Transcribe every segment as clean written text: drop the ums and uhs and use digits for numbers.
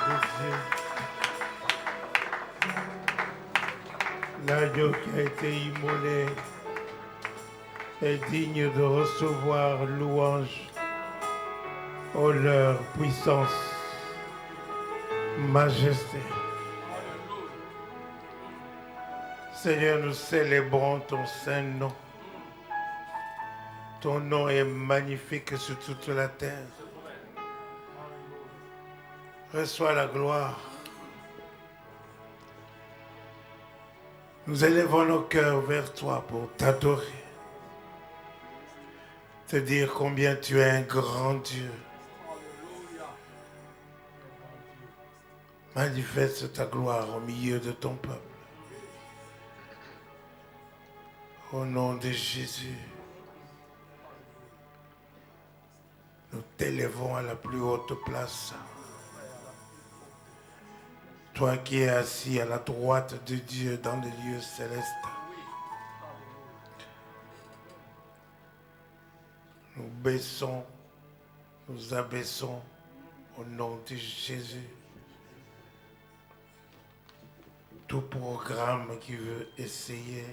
de Dieu. L'agneau qui a été immolé est digne de recevoir louange, honneur, puissance, majesté. Seigneur, nous célébrons ton saint nom. Ton nom est magnifique sur toute la terre. Reçois la gloire. Nous élevons nos cœurs vers toi pour t'adorer. Te dire combien tu es un grand Dieu. Manifeste ta gloire au milieu de ton peuple. Au nom de Jésus, nous t'élevons à la plus haute place. Toi qui es assis à la droite de Dieu dans les lieux célestes. Nous baissons, nous abaissons au nom de Jésus. Tout programme qui veut essayer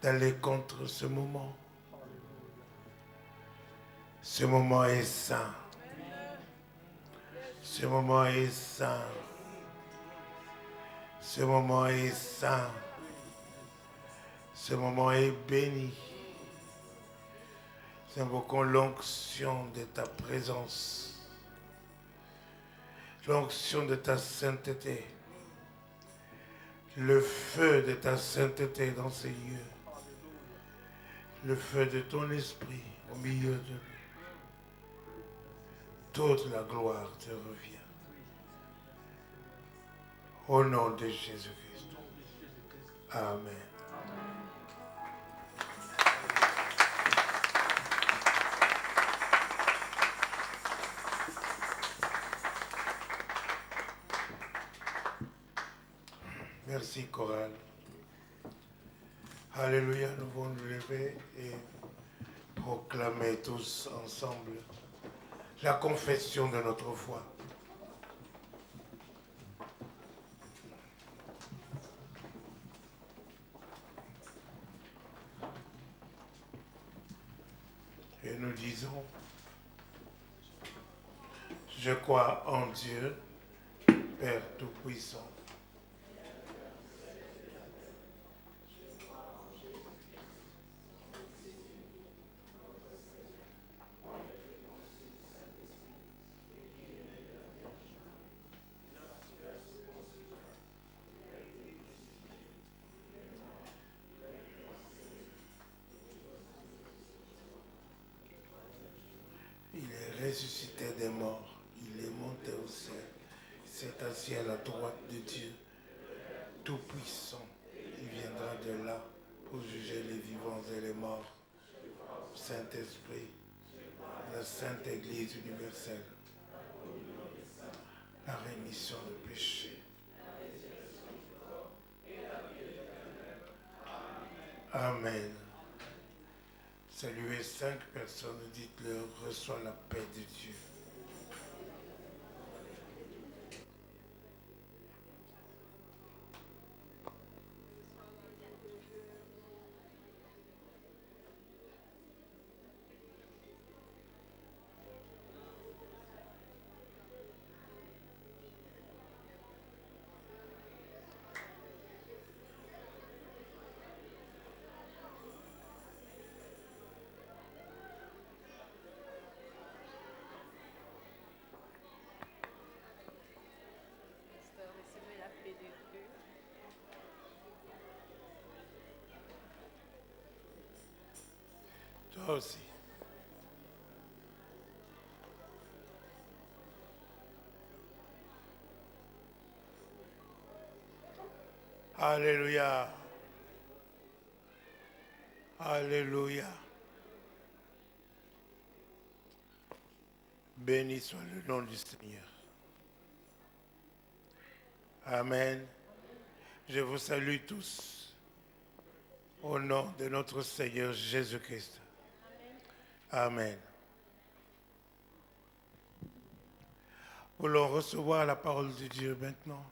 d'aller contre ce moment. Ce moment est saint. Ce moment est saint. Ce moment est saint. Ce moment est béni. Nous invoquons l'onction de ta présence. L'onction de ta sainteté. Le feu de ta sainteté dans ces lieux. Le feu de ton esprit au milieu de nous. Toute la gloire te revient. Au nom de Jésus-Christ. Amen. Merci, chorale. Alléluia, nous allons nous lever et proclamer tous ensemble la confession de notre foi. Et nous disons, je crois en Dieu, Père Tout-Puissant. Ressuscité des morts, il est monté au ciel, il s'est assis à la droite de Dieu, tout-puissant. Il viendra de là pour juger les vivants et les morts. Saint-Esprit, la Sainte Église universelle, la rémission des péchés. Amen. Saluez 5 personnes, dites-leur, reçois la paix de Dieu. Toi aussi. Alléluia. Alléluia. Béni soit le nom du Seigneur. Amen. Je vous salue tous au nom de notre Seigneur Jésus-Christ. Amen. Voulons recevoir la parole de Dieu maintenant.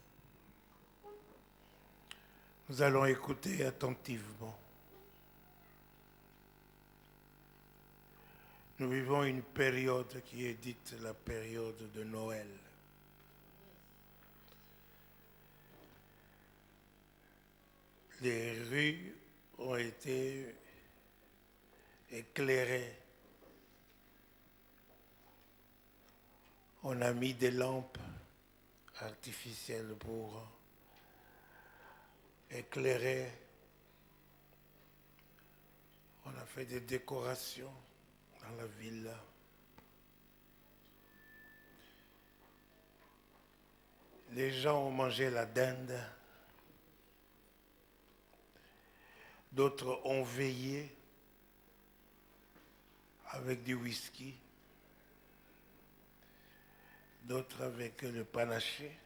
Nous allons écouter attentivement. Nous vivons une période qui est dite la période de Noël. Les rues ont été éclairées. On a mis des lampes artificielles pour éclairer. On a fait des décorations dans la ville. Les gens ont mangé la dinde. D'autres ont veillé avec du whisky. D'autres avec le panaché.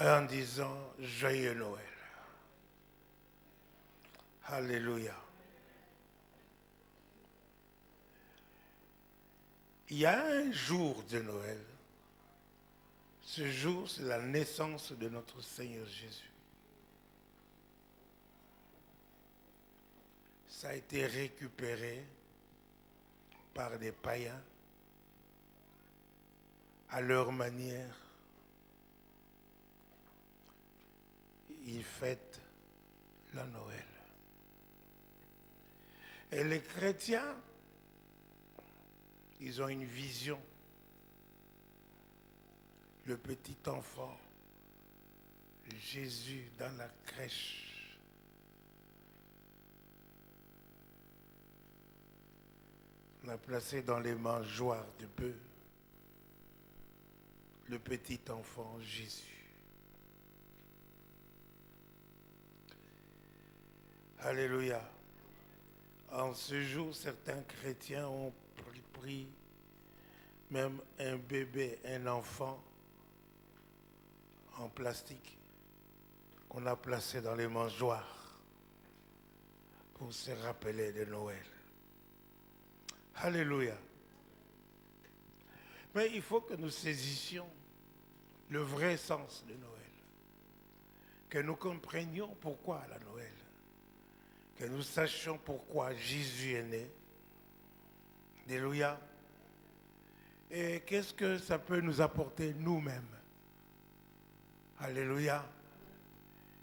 En disant Joyeux Noël. Alléluia. Il y a un jour de Noël. Ce jour, c'est la naissance de notre Seigneur Jésus. Ça a été récupéré par des païens à leur manière. Ils fêtent la Noël. Et les chrétiens, ils ont une vision. Le petit enfant, Jésus dans la crèche. On a placé dans les mangeoires de bœuf le petit enfant Jésus. Alléluia. En ce jour, certains chrétiens ont pris même un bébé, un enfant en plastique qu'on a placé dans les mangeoires pour se rappeler de Noël. Alléluia. Mais il faut que nous saisissions le vrai sens de Noël. Que nous comprenions pourquoi la Noël. Que nous sachions pourquoi Jésus est né. Alléluia. Et qu'est-ce que ça peut nous apporter nous-mêmes. Alléluia.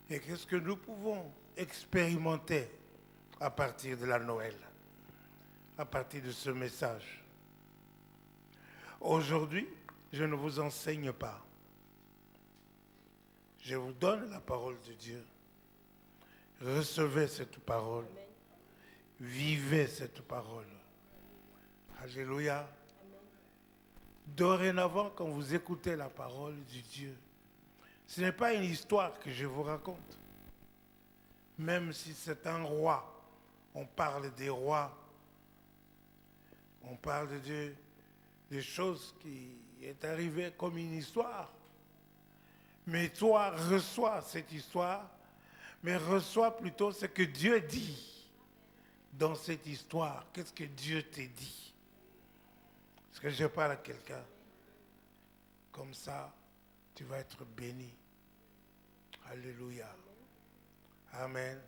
Et qu'est-ce que nous pouvons expérimenter à partir de la Noël. À partir de ce message. Aujourd'hui, je ne vous enseigne pas. Je vous donne la parole de Dieu. Recevez cette parole. Amen. Vivez cette parole. Alléluia. Amen. Dorénavant, quand vous écoutez la parole de Dieu, ce n'est pas une histoire que je vous raconte. Même si c'est un roi, on parle des rois. On parle de choses qui est arrivées comme une histoire. Mais toi, reçois cette histoire, mais reçois plutôt ce que Dieu dit dans cette histoire. Qu'est-ce que Dieu te dit? Est-ce que je parle à quelqu'un? Comme ça, tu vas être béni. Alléluia. Amen.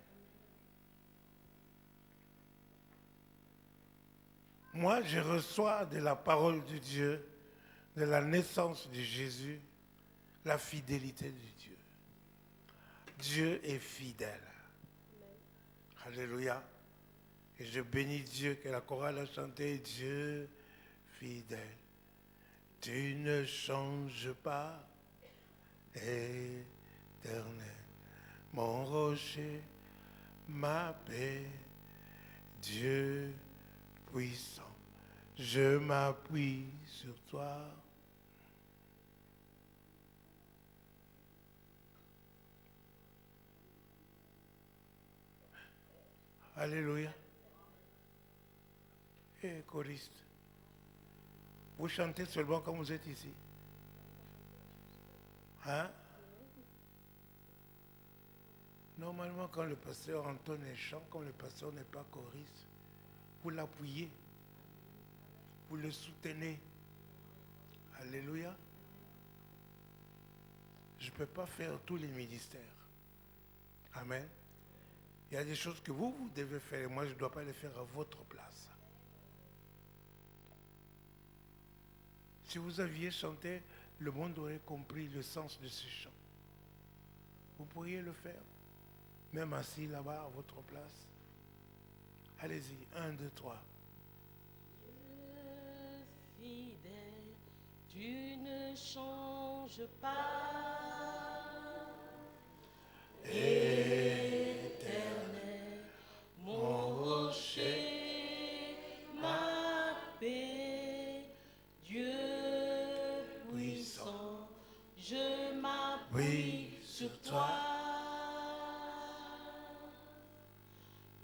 Moi, je reçois de la parole de Dieu, de la naissance de Jésus, la fidélité de Dieu. Dieu est fidèle. Amen. Alléluia. Et je bénis Dieu que la chorale a chanté Dieu fidèle. Tu ne changes pas, éternel, mon rocher, ma paix, Dieu puissant. Je m'appuie sur toi. Alléluia. Et choriste, vous chantez seulement quand vous êtes ici. Hein? Normalement, quand le pasteur entonne les chants, comme le pasteur n'est pas choriste, vous l'appuyez, vous le soutenez. Alléluia. Je ne peux pas faire tous les ministères. Amen. Il y a des choses que vous devez faire et moi, je ne dois pas les faire à votre place. Si vous aviez chanté, le monde aurait compris le sens de ce chant. Vous pourriez le faire, même assis là-bas à votre place. Allez-y, 1, 2, 3. Dieu fidèle, tu ne changes pas. Éternel, mon rocher, ma paix, Dieu puissant, je m'appuie sur toi.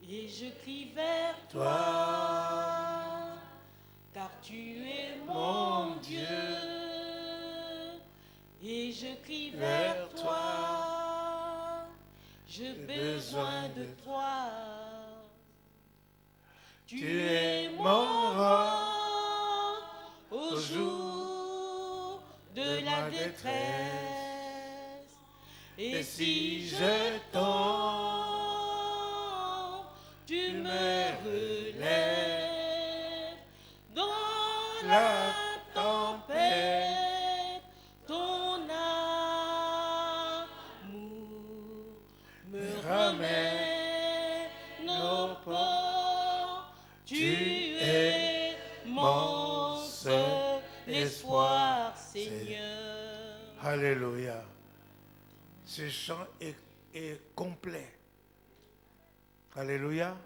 Et je crie vers toi, car tu es mon Dieu. Et je crie vers toi, j'ai besoin de toi. Tu es mon roi au jour de la détresse. Et si je tombe, tu me relèves dans la tempête. Ton amour me ramène au port. Tu es mon seul espoir, Seigneur. Alléluia. Ce chant est complet. Alléluia.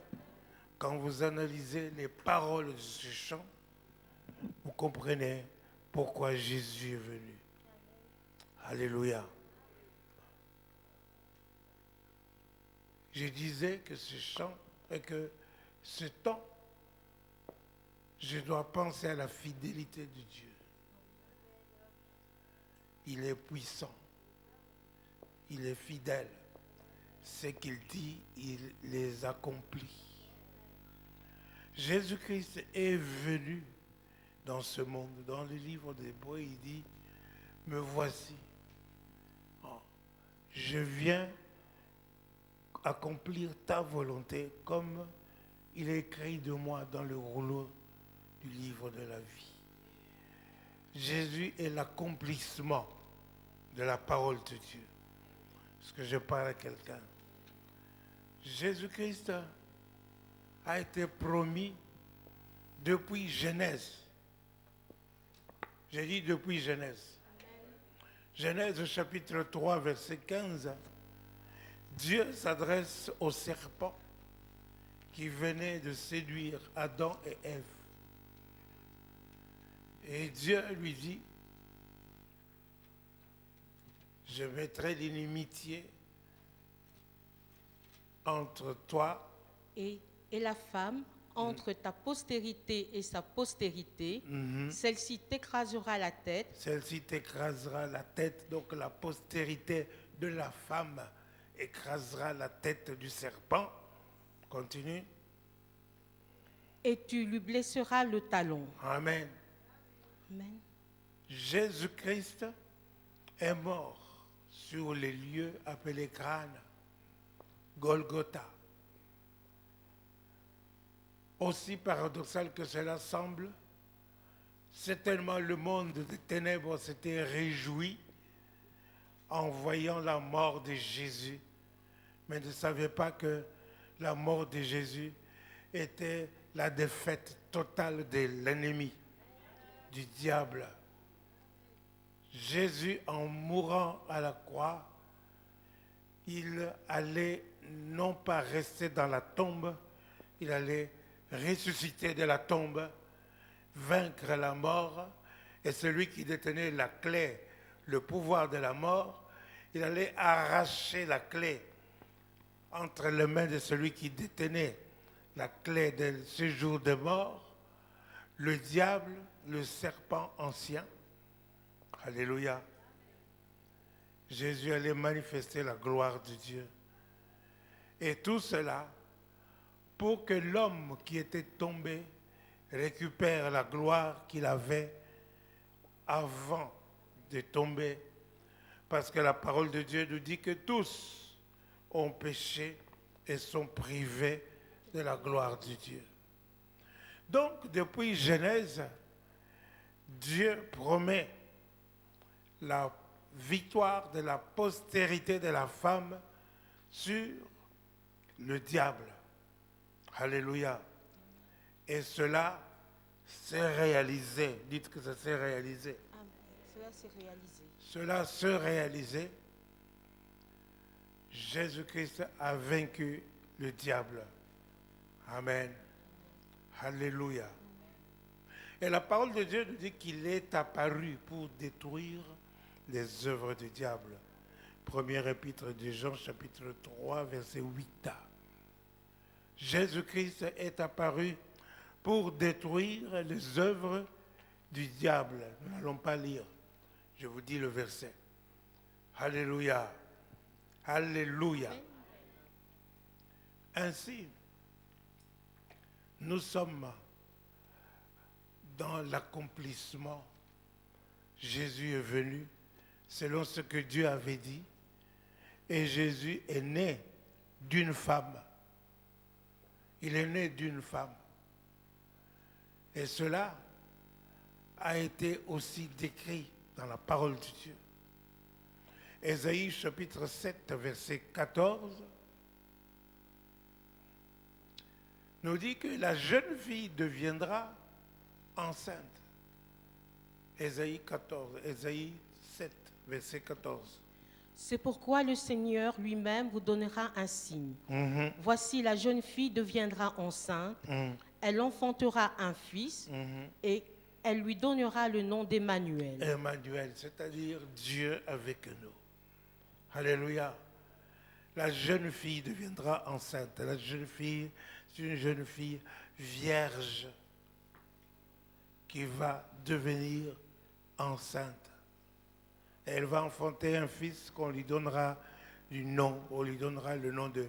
Quand vous analysez les paroles de ce chant, vous comprenez pourquoi Jésus est venu. Alléluia. Je disais que ce chant et que ce temps, je dois penser à la fidélité de Dieu. Il est puissant. Il est fidèle. Ce qu'il dit, il les accomplit. Jésus-Christ est venu dans ce monde. Dans le livre d'Hébreux, il dit, me voici. Je viens accomplir ta volonté comme il est écrit de moi dans le rouleau du livre de la vie. Jésus est l'accomplissement de la parole de Dieu. Est-ce que je parle à quelqu'un? Jésus-Christ a été promis depuis Genèse. J'ai dit depuis Genèse. Genèse chapitre 3, verset 15. Dieu s'adresse au serpent qui venait de séduire Adam et Ève. Et Dieu lui dit, je mettrai l'inimitié entre toi et la femme, entre ta postérité et sa postérité, celle-ci t'écrasera la tête. Celle-ci t'écrasera la tête, donc la postérité de la femme écrasera la tête du serpent. Continue. Et tu lui blesseras le talon. Amen. Amen. Jésus-Christ est mort sur les lieux appelés crânes, Golgotha. Aussi paradoxal que cela semble, certainement le monde des ténèbres s'était réjoui en voyant la mort de Jésus, mais ne savait pas que la mort de Jésus était la défaite totale de l'ennemi, du diable. Jésus, en mourant à la croix, il allait non pas rester dans la tombe, il allait ressusciter de la tombe, vaincre la mort, et celui qui détenait la clé, le pouvoir de la mort, il allait arracher la clé entre les mains de celui qui détenait la clé de ce jour de mort, le diable, le serpent ancien. Alléluia. Jésus allait manifester la gloire de Dieu. Et tout cela pour que l'homme qui était tombé récupère la gloire qu'il avait avant de tomber. Parce que la parole de Dieu nous dit que tous ont péché et sont privés de la gloire de Dieu. Donc, depuis Genèse, Dieu promet la victoire de la postérité de la femme sur le diable. Alléluia. Et cela s'est réalisé. Dites que ça s'est réalisé. Amen. Cela s'est réalisé. Cela s'est réalisé. Jésus-Christ a vaincu le diable. Amen. Alléluia. Et la parole de Dieu nous dit qu'il est apparu pour détruire les œuvres du diable. Premier épître de Jean, chapitre 3, verset 8. Jésus-Christ est apparu pour détruire les œuvres du diable. Nous n'allons pas lire. Je vous dis le verset. Alléluia. Alléluia. Ainsi, nous sommes dans l'accomplissement. Jésus est venu selon ce que Dieu avait dit. Et Jésus est né d'une femme. Il est né d'une femme. Et cela a été aussi décrit dans la parole de Dieu. Ésaïe chapitre 7, verset 14, nous dit que la jeune fille deviendra enceinte. Ésaïe 7, verset 14. C'est pourquoi le Seigneur lui-même vous donnera un signe. Voici, la jeune fille deviendra enceinte, elle enfantera un fils et elle lui donnera le nom d'Emmanuel. Emmanuel, c'est-à-dire Dieu avec nous. Alléluia. La jeune fille deviendra enceinte. La jeune fille, c'est une jeune fille vierge qui va devenir enceinte. Et elle va enfanter un fils qu'on lui donnera du nom, on lui donnera le nom de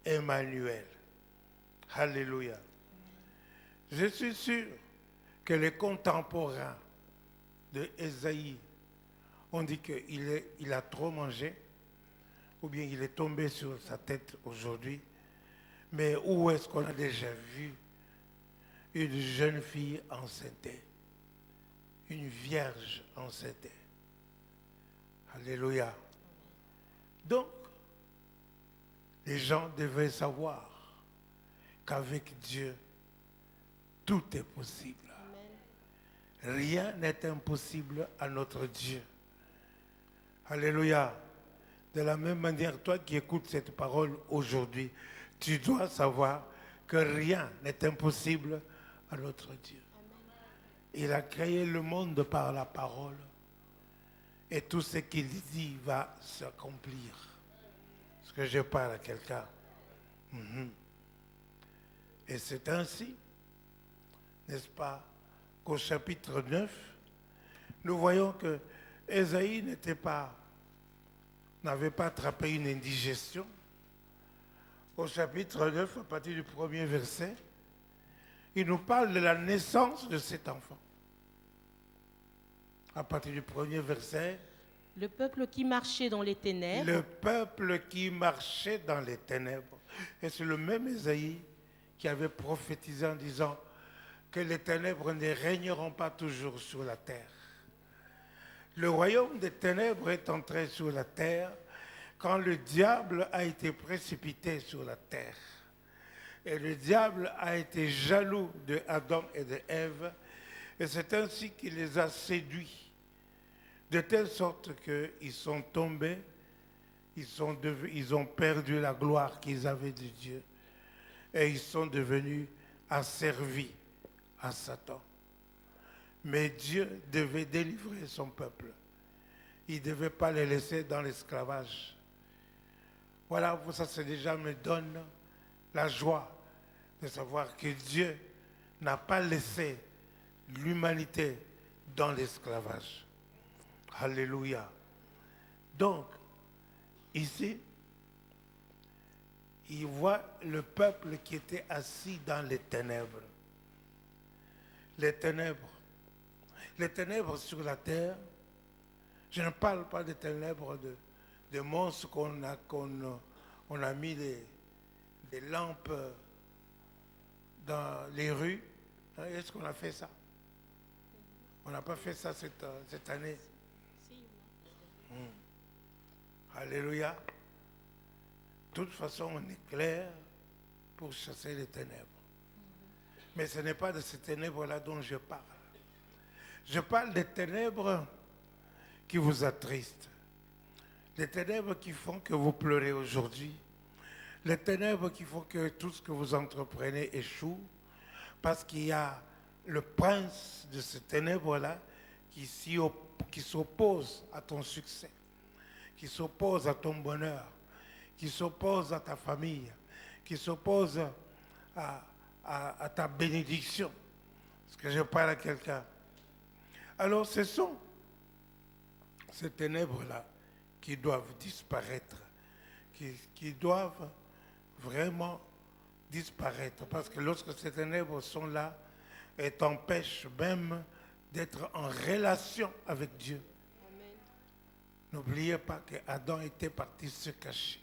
Emmanuel. Alléluia. Je suis sûr que les contemporains de Ésaïe ont dit qu'il a trop mangé, ou bien il est tombé sur sa tête aujourd'hui. Mais où est-ce qu'on a déjà vu une jeune fille enceinte, une vierge enceinte? Alléluia. Donc, les gens devaient savoir qu'avec Dieu, tout est possible. Amen. Rien n'est impossible à notre Dieu. Alléluia. De la même manière, toi qui écoutes cette parole aujourd'hui, tu dois savoir que rien n'est impossible à notre Dieu. Amen. Il a créé le monde par la parole. Et tout ce qu'il dit va s'accomplir. Est-ce que je parle à quelqu'un? Et c'est ainsi, n'est-ce pas, qu'au chapitre 9, nous voyons que Ésaïe n'avait pas attrapé une indigestion. Au chapitre 9, à partir du premier verset, il nous parle de la naissance de cet enfant. À partir du premier verset. Le peuple qui marchait dans les ténèbres. Le peuple qui marchait dans les ténèbres. Et c'est le même Ésaïe qui avait prophétisé en disant que les ténèbres ne régneront pas toujours sur la terre. Le royaume des ténèbres est entré sur la terre quand le diable a été précipité sur la terre. Et le diable a été jaloux de Adam et de Ève. Et c'est ainsi qu'il les a séduits. De telle sorte qu'ils sont tombés, ils ont perdu la gloire qu'ils avaient de Dieu. Et ils sont devenus asservis à Satan. Mais Dieu devait délivrer son peuple. Il ne devait pas les laisser dans l'esclavage. Voilà, ça déjà me donne la joie de savoir que Dieu n'a pas laissé l'humanité dans l'esclavage. Alléluia. Donc, ici, il voit le peuple qui était assis dans les ténèbres. Les ténèbres. Les ténèbres sur la terre. Je ne parle pas des ténèbres de monstres qu'on a mis des lampes dans les rues. Est-ce qu'on a fait ça? On n'a pas fait ça cette année. Alléluia. De toute façon, on est clair pour chasser les ténèbres. Mais ce n'est pas de ces ténèbres-là dont je parle. Je parle des ténèbres qui vous attristent. Les ténèbres qui font que vous pleurez aujourd'hui. Les ténèbres qui font que tout ce que vous entreprenez échoue. Parce qu'il y a le prince de ces ténèbres-là qui s'oppose à ton succès, qui s'oppose à ton bonheur, qui s'oppose à ta famille, qui s'oppose à ta bénédiction. Est-ce que je parle à quelqu'un? Alors ce sont ces ténèbres-là qui doivent disparaître, qui doivent vraiment disparaître. Parce que lorsque ces ténèbres sont là, elles t'empêchent même d'être en relation avec Dieu. N'oubliez pas qu'Adam était parti se cacher.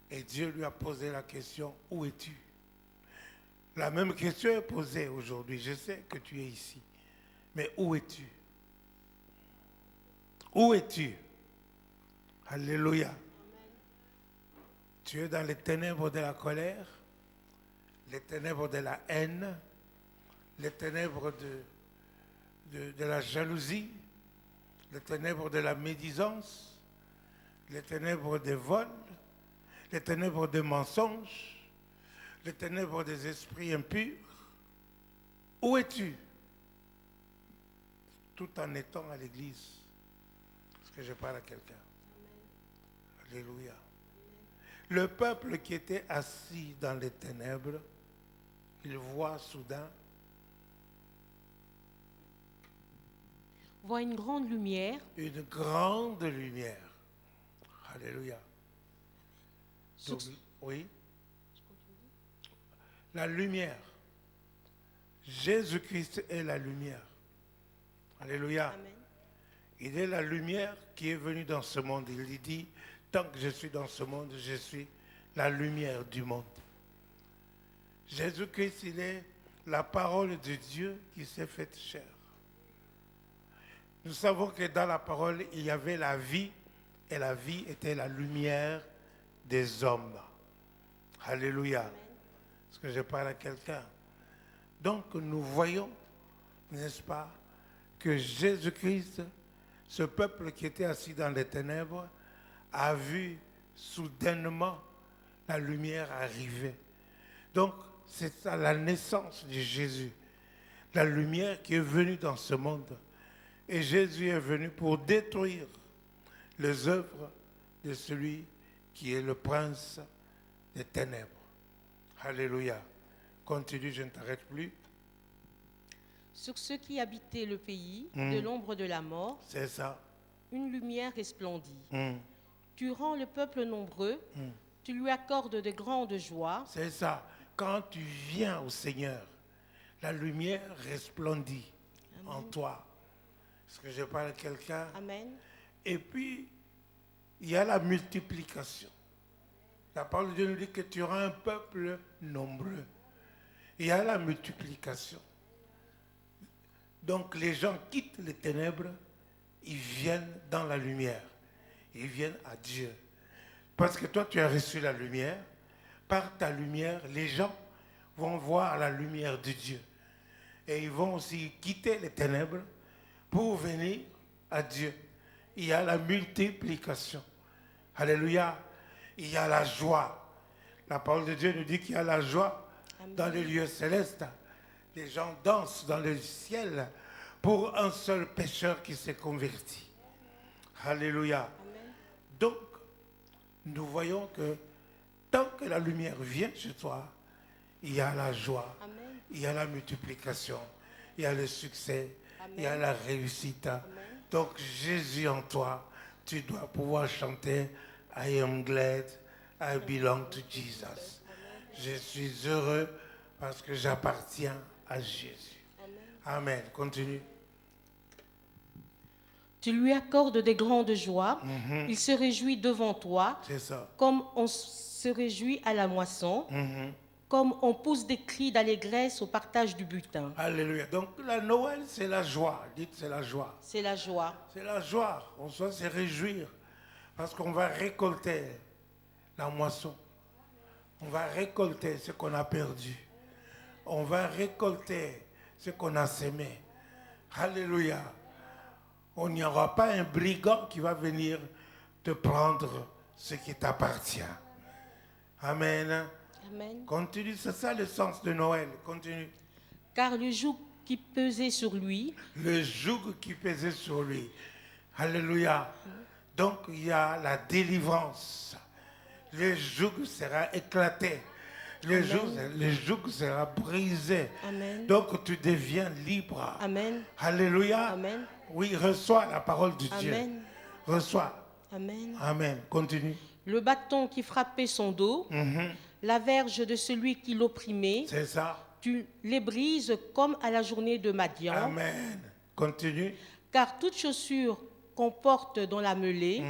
Et Dieu lui a posé la question, où es-tu? La même question est posée aujourd'hui. Je sais que tu es ici. Mais où es-tu? Où es-tu? Alléluia. Amen. Tu es dans les ténèbres de la colère, les ténèbres de la haine, les ténèbres de la jalousie, les ténèbres de la médisance, les ténèbres des vols, les ténèbres des mensonges, les ténèbres des esprits impurs. Où es-tu? Tout en étant à l'église. Est-ce que je parle à quelqu'un? Alléluia. Le peuple qui était assis dans les ténèbres, il voit soudain voit une grande lumière. Une grande lumière. Alléluia. Donc, oui. La lumière. Jésus-Christ est la lumière. Alléluia. Amen. Il est la lumière qui est venue dans ce monde. Il dit, tant que je suis dans ce monde, je suis la lumière du monde. Jésus-Christ, il est la parole de Dieu qui s'est faite chair. Nous savons que dans la parole, il y avait la vie, et la vie était la lumière des hommes. Alléluia. Est-ce que je parle à quelqu'un? Donc nous voyons, n'est-ce pas, que Jésus-Christ, ce peuple qui était assis dans les ténèbres, a vu soudainement la lumière arriver. Donc c'est ça la naissance de Jésus, la lumière qui est venue dans ce monde. Et Jésus est venu pour détruire les œuvres de celui qui est le prince des ténèbres. Alléluia. Continue, je ne t'arrête plus. Sur ceux qui habitaient le pays de l'ombre de la mort, c'est ça. Une lumière resplendit. Tu rends le peuple nombreux, tu lui accordes de grandes joies. C'est ça. Quand tu viens au Seigneur, la lumière resplendit en toi. Est-ce que je parle à quelqu'un? Amen. Et puis, il y a la multiplication. La parole de Dieu nous dit que tu auras un peuple nombreux. Il y a la multiplication. Donc les gens quittent les ténèbres, ils viennent dans la lumière. Ils viennent à Dieu. Parce que toi, tu as reçu la lumière. Par ta lumière, les gens vont voir la lumière de Dieu. Et ils vont aussi quitter les ténèbres pour venir à Dieu. Il y a la multiplication. Alléluia. Il y a la joie. La parole de Dieu nous dit qu'il y a la joie dans les lieux célestes. Les gens dansent dans le ciel pour un seul pécheur qui s'est converti. Alléluia. Amen. Donc, nous voyons que tant que la lumière vient chez toi, il y a la joie, Amen. Il y a la multiplication, il y a le succès, Amen. Il y a la réussite. Amen. Donc, Jésus en toi, tu dois pouvoir chanter I am glad, I belong to Jesus. Je suis heureux parce que j'appartiens à Jésus. Amen. Continue. Tu lui accordes des grandes joies. Il se réjouit devant toi. C'est ça. Comme on se réjouit à la moisson. Comme on pousse des cris d'allégresse au partage du butin. Alléluia. Donc la Noël, c'est la joie. Dites, c'est la joie. C'est la joie. C'est la joie. On doit se réjouir parce qu'on va récolter la moisson. On va récolter ce qu'on a perdu. On va récolter ce qu'on a semé. Alléluia. On n'y aura pas un brigand qui va venir te prendre ce qui t'appartient. Amen. Amen. Continue, c'est ça le sens de Noël. Continue. Car le joug qui pesait sur lui. Le joug qui pesait sur lui. Alléluia. Donc il y a la délivrance. Le joug sera éclaté. Le joug sera brisé. Amen. Donc tu deviens libre. Amen. Alléluia. Amen. Oui, reçois la parole de Dieu. Amen. Reçois. Amen. Amen. Continue. Le bâton qui frappait son dos, la verge de celui qui l'opprimait, C'est ça. tu les brises comme à la journée de Madian. Amen. Continue. Car toute chaussure qu'on porte dans la mêlée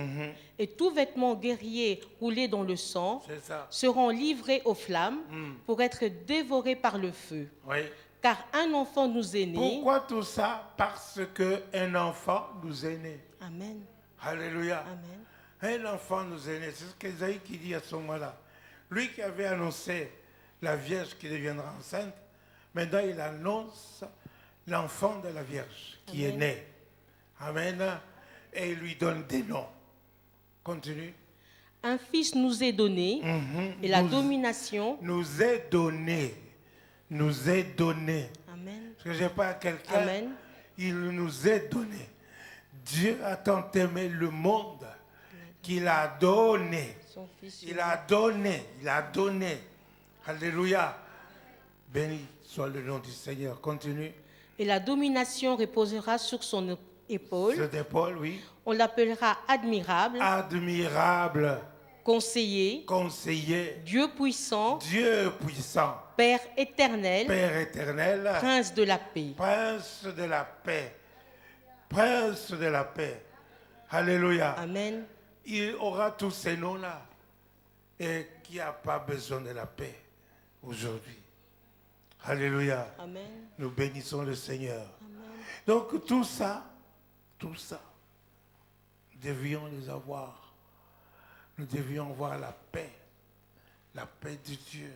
et tout vêtement guerrier roulé dans le sang C'est ça. seront livrés aux flammes pour être dévorés par le feu. Oui. Car un enfant nous est né. Pourquoi tout ça? Parce qu'un enfant nous est né. Amen. Alléluia. Amen. Un enfant nous est né. C'est ce qu'Ésaïe qui dit à ce moment-là. Lui qui avait annoncé la Vierge qui deviendra enceinte, maintenant il annonce l'enfant de la Vierge qui est né. Amen. Et il lui donne des noms. Continue. Un fils nous est donné et la domination nous est donné. Nous est donné. Amen. Parce que je parle à quelqu'un, Amen. il nous est donné. Dieu a tant aimé le monde qu'il a donné. Son fils Il a donné. Il a donné. Alléluia. Béni soit le nom du Seigneur. Continue. et la domination reposera sur son épaule. Sur l'épaule, oui. On l'appellera admirable, Admirable. conseiller, Conseiller. Dieu puissant, Dieu puissant. Père éternel, Père éternel. Prince de la paix. Prince de la paix. Prince de la paix. Alléluia. Amen. Il aura tous ces noms-là. Et qui n'a pas besoin de la paix aujourd'hui. Alléluia. Amen. Nous bénissons le Seigneur. Amen. Donc tout ça, nous devions les avoir. Nous devions avoir la paix de Dieu.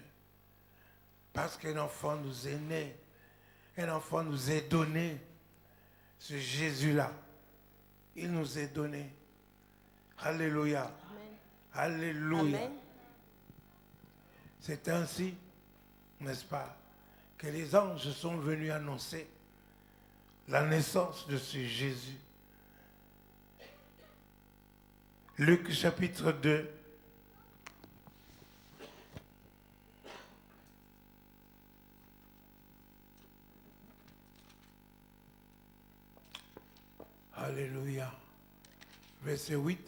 Parce qu'un enfant nous est né, un enfant nous est donné. Ce Jésus-là, il nous est donné. Alléluia. Amen. Alléluia. Amen. C'est ainsi, n'est-ce pas, que les anges sont venus annoncer la naissance de ce Jésus. Luc chapitre 2. Alléluia. Verset 8.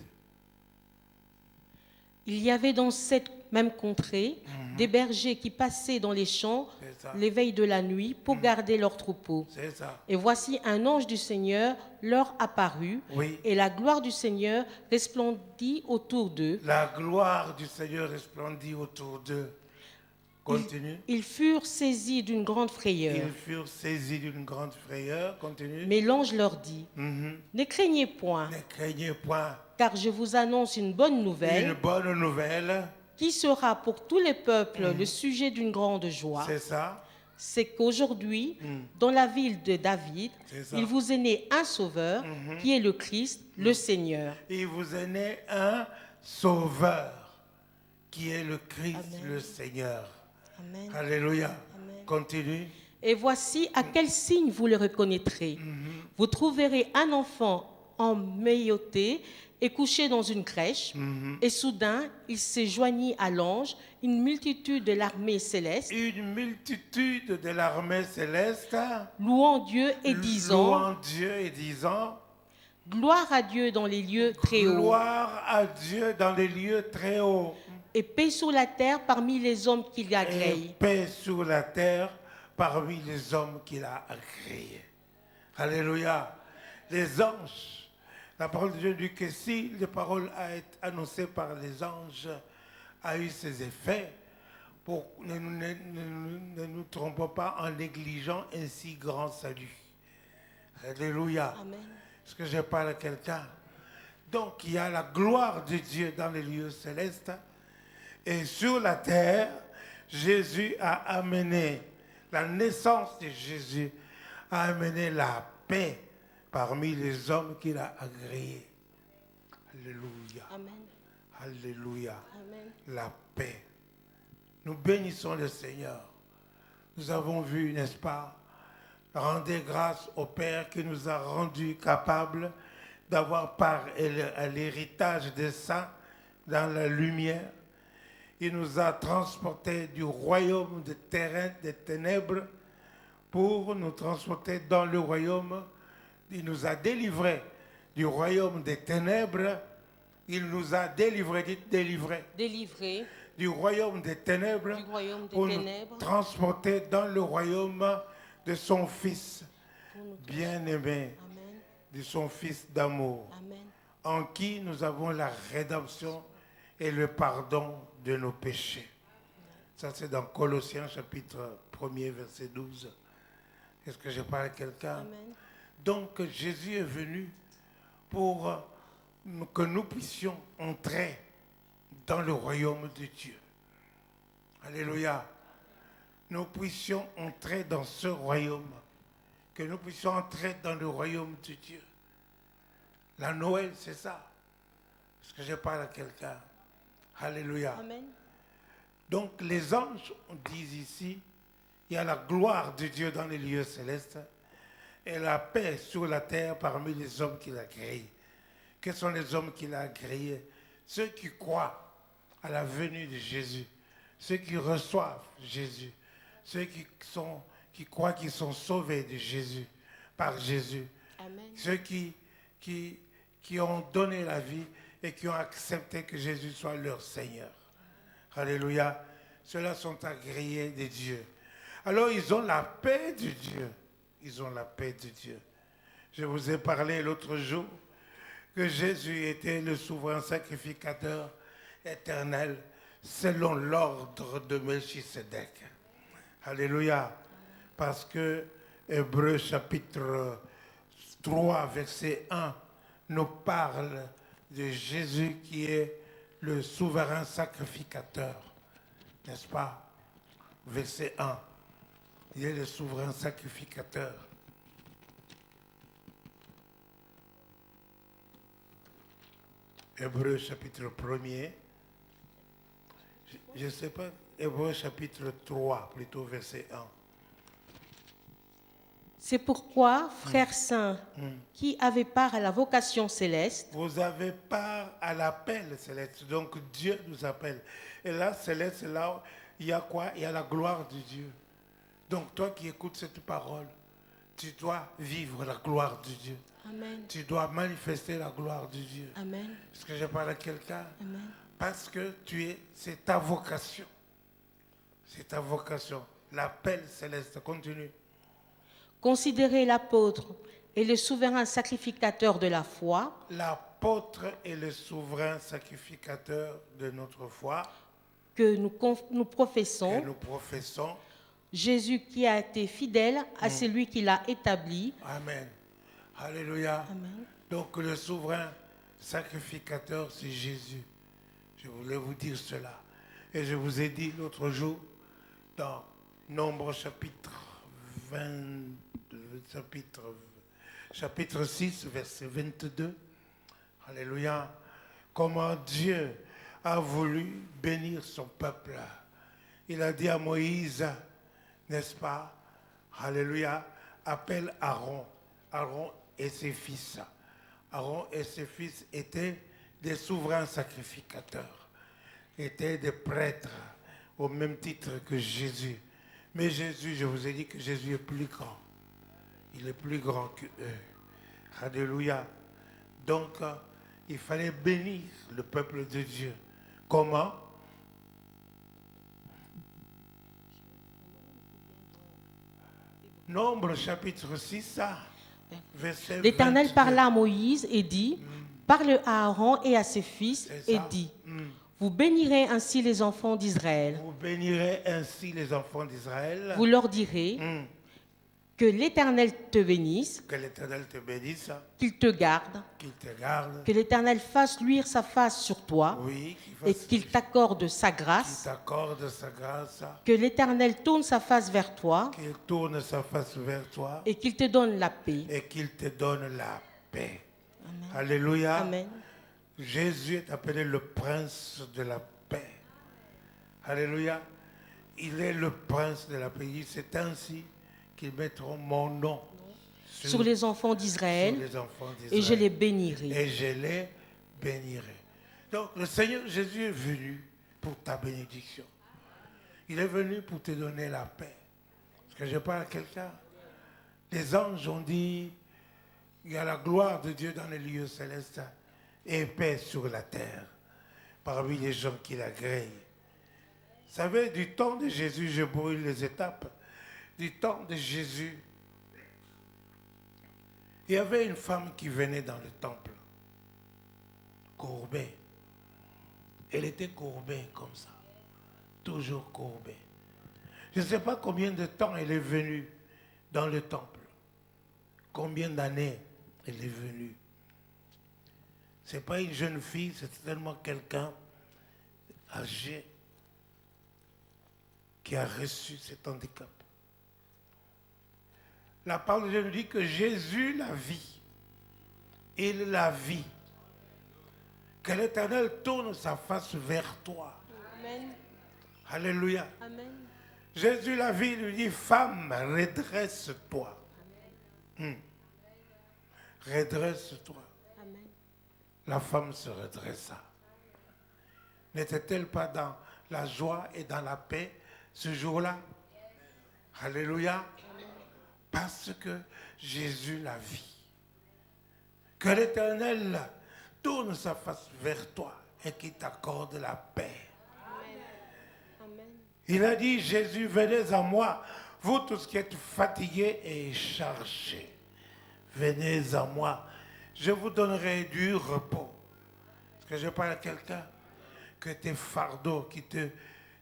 Il y avait dans cette même contrée des bergers qui passaient dans les champs les veilles de la nuit pour garder leurs troupeaux. C'est ça. Et voici un ange du Seigneur leur apparut, Oui. et la gloire du Seigneur resplendit autour d'eux. La gloire du Seigneur resplendit autour d'eux. Continue. Ils furent saisis d'une grande frayeur. Ils furent saisis d'une grande frayeur. Continue. Mais l'ange leur dit, ne craignez point, Ne craignez point. car je vous annonce une bonne Une nouvelle bonne nouvelle, qui sera pour tous les peuples le sujet d'une grande joie. c'est ça. C'est qu'aujourd'hui, dans la ville de David, C'est ça. il vous est né un sauveur, qui est le Christ, le Seigneur. Il vous est né un sauveur qui est le Christ, Amen. le Seigneur. Amen. Alléluia. Amen. Continue. Et voici à quel signe vous le reconnaîtrez. Vous trouverez un enfant emmailloté et couché dans une crèche. Et soudain, il se joignit à l'ange, une multitude de l'armée céleste, Une multitude de l'armée céleste louant Dieu et disant, louant Dieu et disant gloire à Dieu dans les lieux très hauts, gloire à Dieu dans les lieux très hauts Et paix sur la terre parmi les hommes qu'il a Et créés. paix sur la terre parmi les hommes qu'il a créés. Alléluia. Les anges, la parole de Dieu dit que si les paroles a été annoncées par les anges a eu ses effets, ne nous trompons pas en négligeant un si grand salut. Alléluia. Amen. Est-ce que je parle à quelqu'un? Donc il y a la gloire de Dieu dans les lieux célestes. Et sur la terre, Jésus a amené, la naissance de Jésus a amené la paix parmi les hommes qu'il a agréés. Alléluia. Amen. Alléluia. Amen. La paix. Nous bénissons le Seigneur. Nous avons vu, n'est-ce pas, rendez grâce au Père qui nous a rendus capables d'avoir part à l'héritage des saints dans la lumière. Il nous a transportés du royaume des ténèbres pour nous transporter dans le royaume. Il nous a délivrés du royaume des ténèbres. Il nous a délivrés, Délivrés du royaume des ténèbres, du royaume des pour ténèbres. nous transporter dans le royaume de son Fils Pour nous tous. bien-aimé, Amen. de son Fils d'amour, Amen. en qui nous avons la rédemption et le pardon de nos péchés. Ça, c'est dans Colossiens chapitre 1er, verset 12. Est-ce que je parle à quelqu'un? Amen. Donc, Jésus est venu pour que nous puissions entrer dans le royaume de Dieu. Alléluia. Nous puissions entrer dans ce royaume. Que nous puissions entrer dans le royaume de Dieu. La Noël, c'est ça. Est-ce que je parle à quelqu'un? Alléluia. Amen. Donc les anges disent ici, il y a la gloire de Dieu dans les lieux célestes et la paix sur la terre parmi les hommes qu'il a créés. Quels sont les hommes qu'il a créés? Ceux qui croient à la venue de Jésus, ceux qui reçoivent Jésus, ceux qui croient qu'ils sont sauvés de Jésus, par Jésus, Amen. ceux qui ont donné la vie et qui ont accepté que Jésus soit leur Seigneur. Alléluia. Ceux-là sont agréés de Dieu. Alors ils ont la paix de Dieu. Ils ont la paix de Dieu. Je vous ai parlé l'autre jour que Jésus était le souverain sacrificateur éternel selon l'ordre de Melchisedec. Alléluia. Parce que Hébreux chapitre 3, verset 1 nous parle de Jésus qui est le souverain sacrificateur. N'est-ce pas? Verset 1. Il est le souverain sacrificateur. Hébreux chapitre 1er. Je ne sais pas, Hébreux chapitre 3, plutôt verset 1. C'est pourquoi, frères saints, qui avez part à la vocation céleste, Vous avez part à l'appel céleste. Donc Dieu nous appelle. Et là, céleste, là, il y a quoi? Il y a la gloire de Dieu. Donc toi qui écoutes cette parole, tu dois vivre la gloire de Dieu. Amen. Tu dois manifester la gloire de Dieu. Amen. Est-ce que je parle à quelqu'un? Amen. Parce que c'est ta vocation. C'est ta vocation. L'appel céleste. Continue. Considérez l'apôtre et le souverain sacrificateur de la foi, L'apôtre est le souverain sacrificateur de notre foi que nous que professons, nous professons. Jésus qui a été fidèle à celui qui l'a établi. Amen. Alléluia. Amen. Donc le souverain sacrificateur, c'est Jésus. Je voulais vous dire cela. Et je vous ai dit l'autre jour, dans Nombre chapitre 6, verset 22, Alléluia, comment Dieu a voulu bénir son peuple. Il a dit à Moïse, n'est-ce pas, Alléluia, appelle Aaron. Aaron et ses fils. Aaron et ses fils étaient des souverains sacrificateurs, étaient des prêtres au même titre que Jésus. Mais Jésus, je vous ai dit que Jésus est plus grand. Il est plus grand que eux. Alléluia. Donc, il fallait bénir le peuple de Dieu. Comment? Nombre chapitre 6, verset L'Éternel 22. parla à Moïse et dit, parle à Aaron et à ses fils C'est et ça. dit, vous bénirez ainsi les enfants d'Israël. Vous bénirez ainsi les enfants d'Israël. Vous leur direz que l'Éternel te bénisse, Que l'Éternel te bénisse, qu'il te garde, qu'il te garde. que l'Éternel fasse luire sa face sur toi Oui, et qu'il t'accorde sa qu'il grâce, t'accorde sa grâce, que l'Éternel tourne sa face vers toi qu'il tourne sa face vers toi et qu'il te donne la paix. et qu'il te donne la paix. Amen. Alléluia. Amen. Jésus est appelé le prince de la paix. Alléluia. Il est le prince de la paix. C'est ainsi qu'ils mettront mon nom Sur les enfants d'Israël sur les enfants et je d'Israël. les bénirai. Et je les bénirai. Donc le Seigneur Jésus est venu pour ta bénédiction. Il est venu pour te donner la paix. Est-ce que je parle à quelqu'un? Les anges ont dit, il y a la gloire de Dieu dans les lieux célestes et paix sur la terre, parmi les gens qui l'agréent. Vous savez, du temps de Jésus, je brûle les étapes. Du temps de Jésus, il y avait une femme qui venait dans le temple, courbée. Elle était courbée comme ça, toujours courbée. Je ne sais pas combien de temps elle est venue dans le temple, combien d'années elle est venue. Ce n'est pas une jeune fille, c'est tellement quelqu'un âgé qui a reçu cet handicap. La parole de Dieu nous dit que Jésus la vit. Il la vit. Que l'Éternel tourne sa face vers toi. Amen. Alléluia. Amen. Jésus la vit, il lui dit, femme, redresse-toi. Redresse-toi. Amen. La femme se redressa. N'était-elle pas dans la joie et dans la paix ce jour-là? Alléluia. Parce que Jésus la vit. Que l'Éternel tourne sa face vers toi et qu'il t'accorde la paix. Amen. Il a dit, Jésus, venez à moi, vous tous qui êtes fatigués et chargés. Venez à moi, je vous donnerai du repos. Est-ce que je parle à quelqu'un? Que tes fardeaux qui te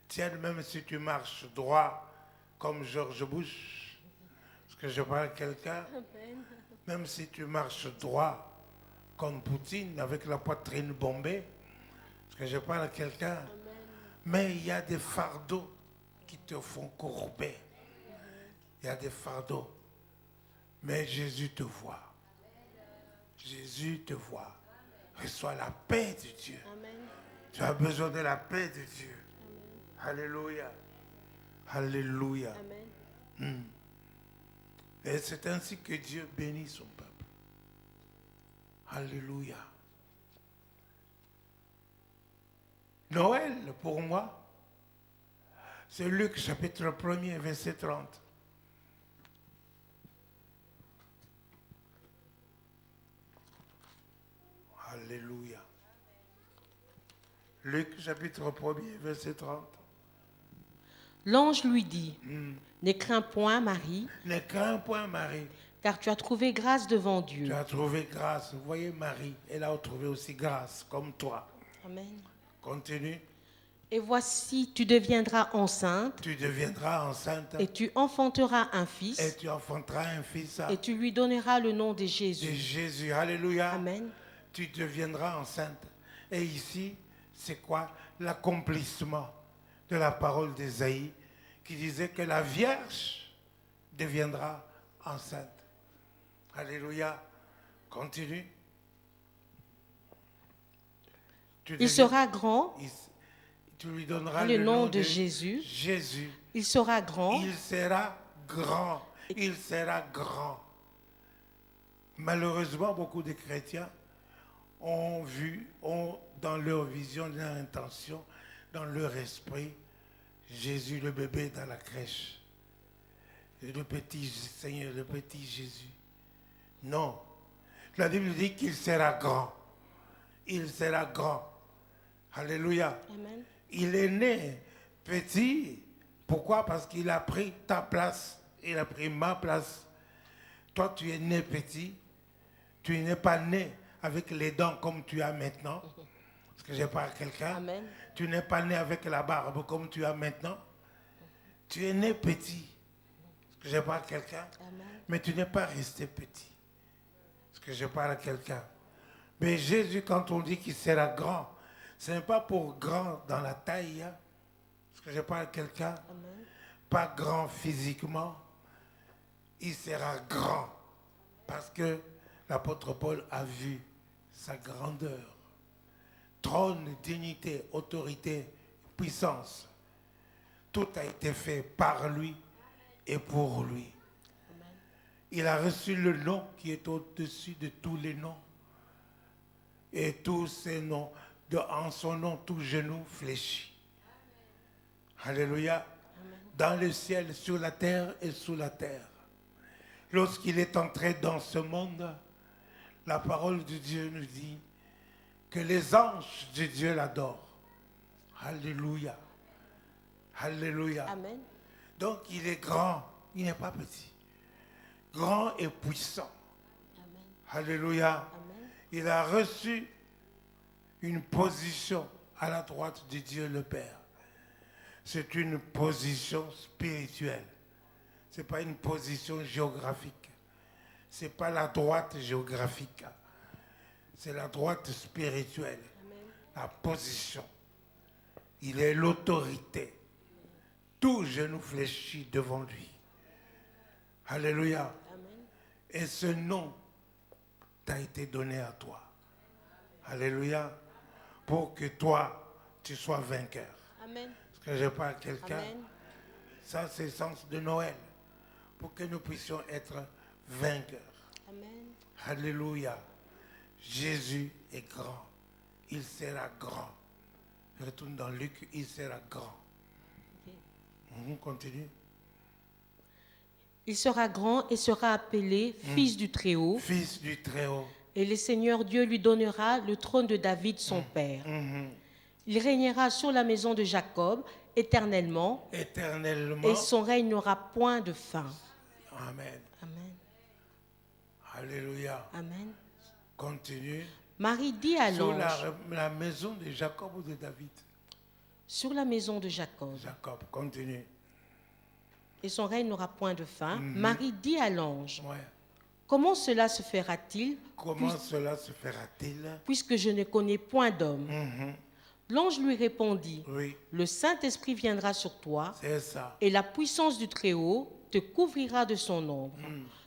tiennent, même si tu marches droit comme George Bush. Est-ce que je parle à quelqu'un? Même si tu marches droit comme Poutine avec la poitrine bombée. Est-ce que je parle à quelqu'un? Mais il y a des fardeaux qui te font courber. Il y a des fardeaux. Mais Jésus te voit. Jésus te voit. Reçois la paix de Dieu. Amen. Tu as besoin de la paix de Dieu. Alléluia. Alléluia. Amen. Et c'est ainsi que Dieu bénit son peuple. Alléluia. Noël, pour moi, c'est Luc chapitre 1er, verset 30. Alléluia. Luc chapitre 1er, verset 30. L'ange lui dit, ne crains point, Marie, Ne crains point, Marie. car tu as trouvé grâce devant Dieu. Tu as trouvé grâce. Vous voyez, Marie, elle a trouvé aussi grâce, comme toi. Amen. Continue. Et voici, tu deviendras enceinte Tu deviendras enceinte et tu enfanteras un fils et tu enfanteras un fils et tu lui donneras le nom de de Jésus. Jésus. Alléluia. Amen. Tu deviendras enceinte. Et ici, c'est quoi? L'accomplissement de la parole d'Ésaïe qui disait que la Vierge deviendra enceinte. Alléluia. Continue. Il sera grand, Tu lui donneras le nom de Jésus. Jésus. Il sera grand. Il sera grand. Il sera grand. Malheureusement, beaucoup de chrétiens ont vu, dans leur vision, dans leur intention, dans leur esprit, Jésus, le bébé dans la crèche. Et le petit Seigneur, le petit Jésus. Non. La Bible dit qu'il sera grand. Il sera grand. Alléluia. Amen. Il est né petit. Pourquoi? Parce qu'il a pris ta place il a pris ma place. Toi, tu es né petit. Tu n'es pas né avec les dents comme tu as maintenant. Parce que je parle à quelqu'un. Amen. Tu n'es pas né avec la barbe comme tu as maintenant. Tu es né petit. Parce que je parle à quelqu'un. Amen. Mais tu n'es pas resté petit. Parce que je parle à quelqu'un. Mais Jésus, quand on dit qu'il sera grand, ce n'est pas pour grand dans la taille. Hein. Parce que je parle à quelqu'un. Amen. Pas grand physiquement. Il sera grand. Parce que l'apôtre Paul a vu sa grandeur. Trône, dignité, autorité, puissance. Tout a été fait par lui et pour lui. Amen. Il a reçu le nom qui est au-dessus de tous les noms. Et tous ces noms, en son nom, tout genou fléchit. Alléluia. Amen. Dans le ciel, sur la terre et sous la terre. Lorsqu'il est entré dans ce monde, la parole de Dieu nous dit que les anges de Dieu l'adorent. Alléluia. Alléluia. Amen. Donc il est grand, il n'est pas petit. Grand et puissant. Amen. Alléluia. Amen. Il a reçu une position à la droite de Dieu le Père. C'est une position spirituelle. Ce n'est pas une position géographique. Ce n'est pas la droite géographique. C'est la droite spirituelle. Amen. La position. Il est l'autorité. Tout genou fléchit devant lui. Alléluia. Amen. Et ce nom t'a été donné à toi. Alléluia. Pour que toi, tu sois vainqueur. Amen. Parce que je parle à quelqu'un. Amen. Ça, c'est le sens de Noël. Pour que nous puissions être vainqueurs. Amen. Alléluia. Jésus est grand. Il sera grand. Retourne dans Luc, il sera grand. On continue. Il sera grand et sera appelé Fils du Très-Haut. Fils du Très-Haut. Et le Seigneur Dieu lui donnera le trône de David, son père. Il régnera sur la maison de Jacob éternellement. Éternellement. Et son règne n'aura point de fin. Amen. Amen. Alléluia. Amen. Continue. Marie dit à Sur l'ange, la maison de Jacob ou de David. sur la maison de Jacob, Jacob, continue. et son règne n'aura point de fin. Marie dit à l'ange, Ouais. comment cela se fera-t-il, Comment cela se fera-t-il? puisque je ne connais point d'homme? L'ange lui répondit, Oui, le Saint-Esprit viendra sur toi, c'est ça. et la puissance du Très-Haut te couvrira de son ombre.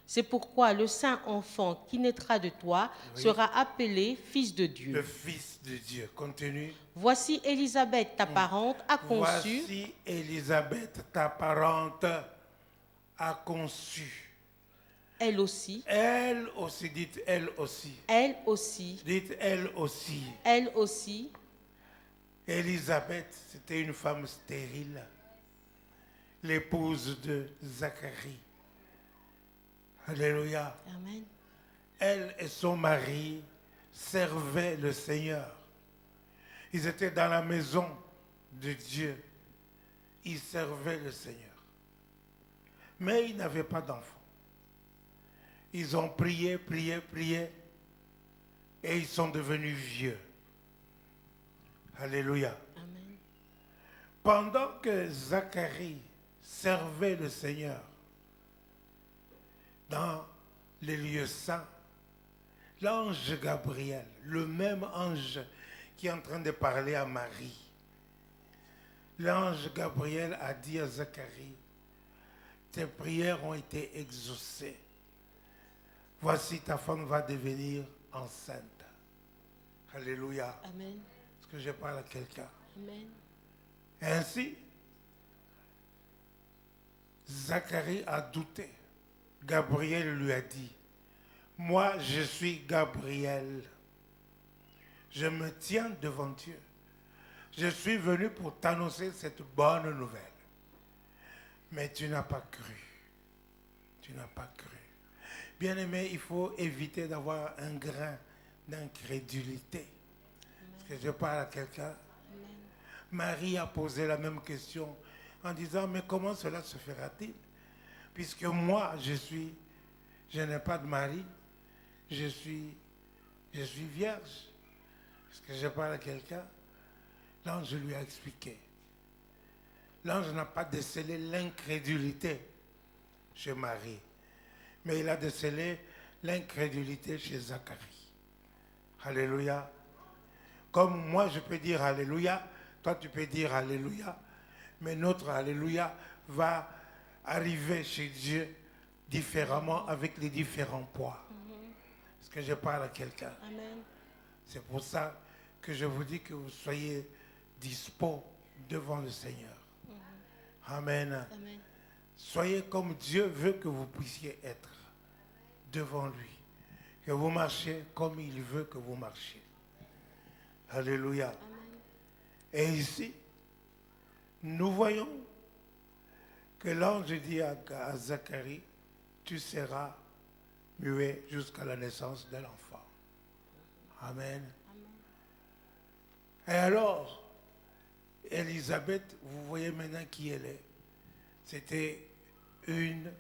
C'est pourquoi le saint enfant qui naîtra de toi sera appelé Fils de Dieu. Le Fils de Dieu. Continue. Voici Élisabeth, ta parente, a conçu. Voici Élisabeth, ta parente, a conçu. Elle aussi. Elle aussi, dites elle aussi. Elle aussi. Dites elle aussi. Elle aussi. Élisabeth, c'était une femme stérile, l'épouse de Zacharie. Alléluia. Amen. Elle et son mari servaient le Seigneur. Ils étaient dans la maison de Dieu. Ils servaient le Seigneur. Mais ils n'avaient pas d'enfants. Ils ont prié, prié, prié. Et ils sont devenus vieux. Alléluia. Amen. Pendant que Zacharie servait le Seigneur dans les lieux saints, l'ange Gabriel, le même ange qui est en train de parler à Marie, l'ange Gabriel a dit à Zacharie, tes prières ont été exaucées. Voici ta femme va devenir enceinte. Alléluia. Amen. Est-ce que je parle à quelqu'un? Amen. Ainsi, Zacharie a douté. Gabriel lui a dit, moi je suis Gabriel. Je me tiens devant Dieu. Je suis venu pour t'annoncer cette bonne nouvelle. Mais tu n'as pas cru. Tu n'as pas cru. Bien-aimé, il faut éviter d'avoir un grain d'incrédulité. Est-ce que je parle à quelqu'un? Marie a posé la même question en disant, mais comment cela se fera-t-il? puisque moi, je n'ai pas de mari, je suis vierge. Est-ce que je parle à quelqu'un? L'ange lui a expliqué. L'ange n'a pas décelé l'incrédulité chez Marie, mais il a décelé l'incrédulité chez Zacharie. Alléluia. Comme moi je peux dire Alléluia, toi tu peux dire Alléluia, mais notre Alléluia va arriver chez Dieu différemment avec les différents poids. Est-ce que je parle à quelqu'un? Amen. C'est pour ça que je vous dis que vous soyez dispo devant le Seigneur. Amen. Amen. Soyez comme Dieu veut que vous puissiez être devant lui. Que vous marchiez comme il veut que vous marchiez. Alléluia. Amen. Et ici, nous voyons que l'ange dit à Zacharie, tu seras muet jusqu'à la naissance de l'enfant. Amen. Et alors, Élisabeth, vous voyez maintenant qui elle est. C'était une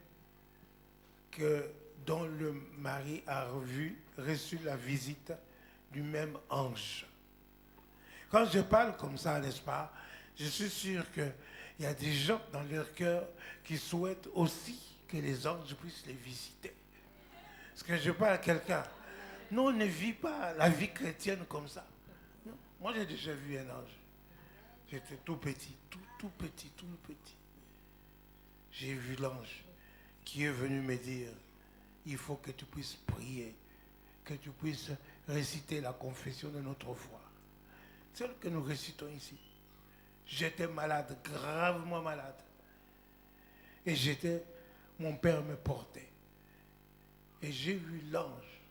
dont le mari a reçu la visite du même ange. Quand je parle comme ça, n'est-ce pas, je suis sûr qu'il y a des gens dans leur cœur qui souhaitent aussi que les anges puissent les visiter. Est-ce que je parle à quelqu'un? Nous, on ne vit pas la vie chrétienne comme ça. Non. Moi, j'ai déjà vu un ange. J'étais tout petit, tout petit. J'ai vu l'ange qui est venu me dire, il faut que tu puisses prier, que tu puisses réciter la confession de notre foi. Celle que nous récitons ici. J'étais malade, gravement malade. Et mon père me portait. Et j'ai vu l'ange.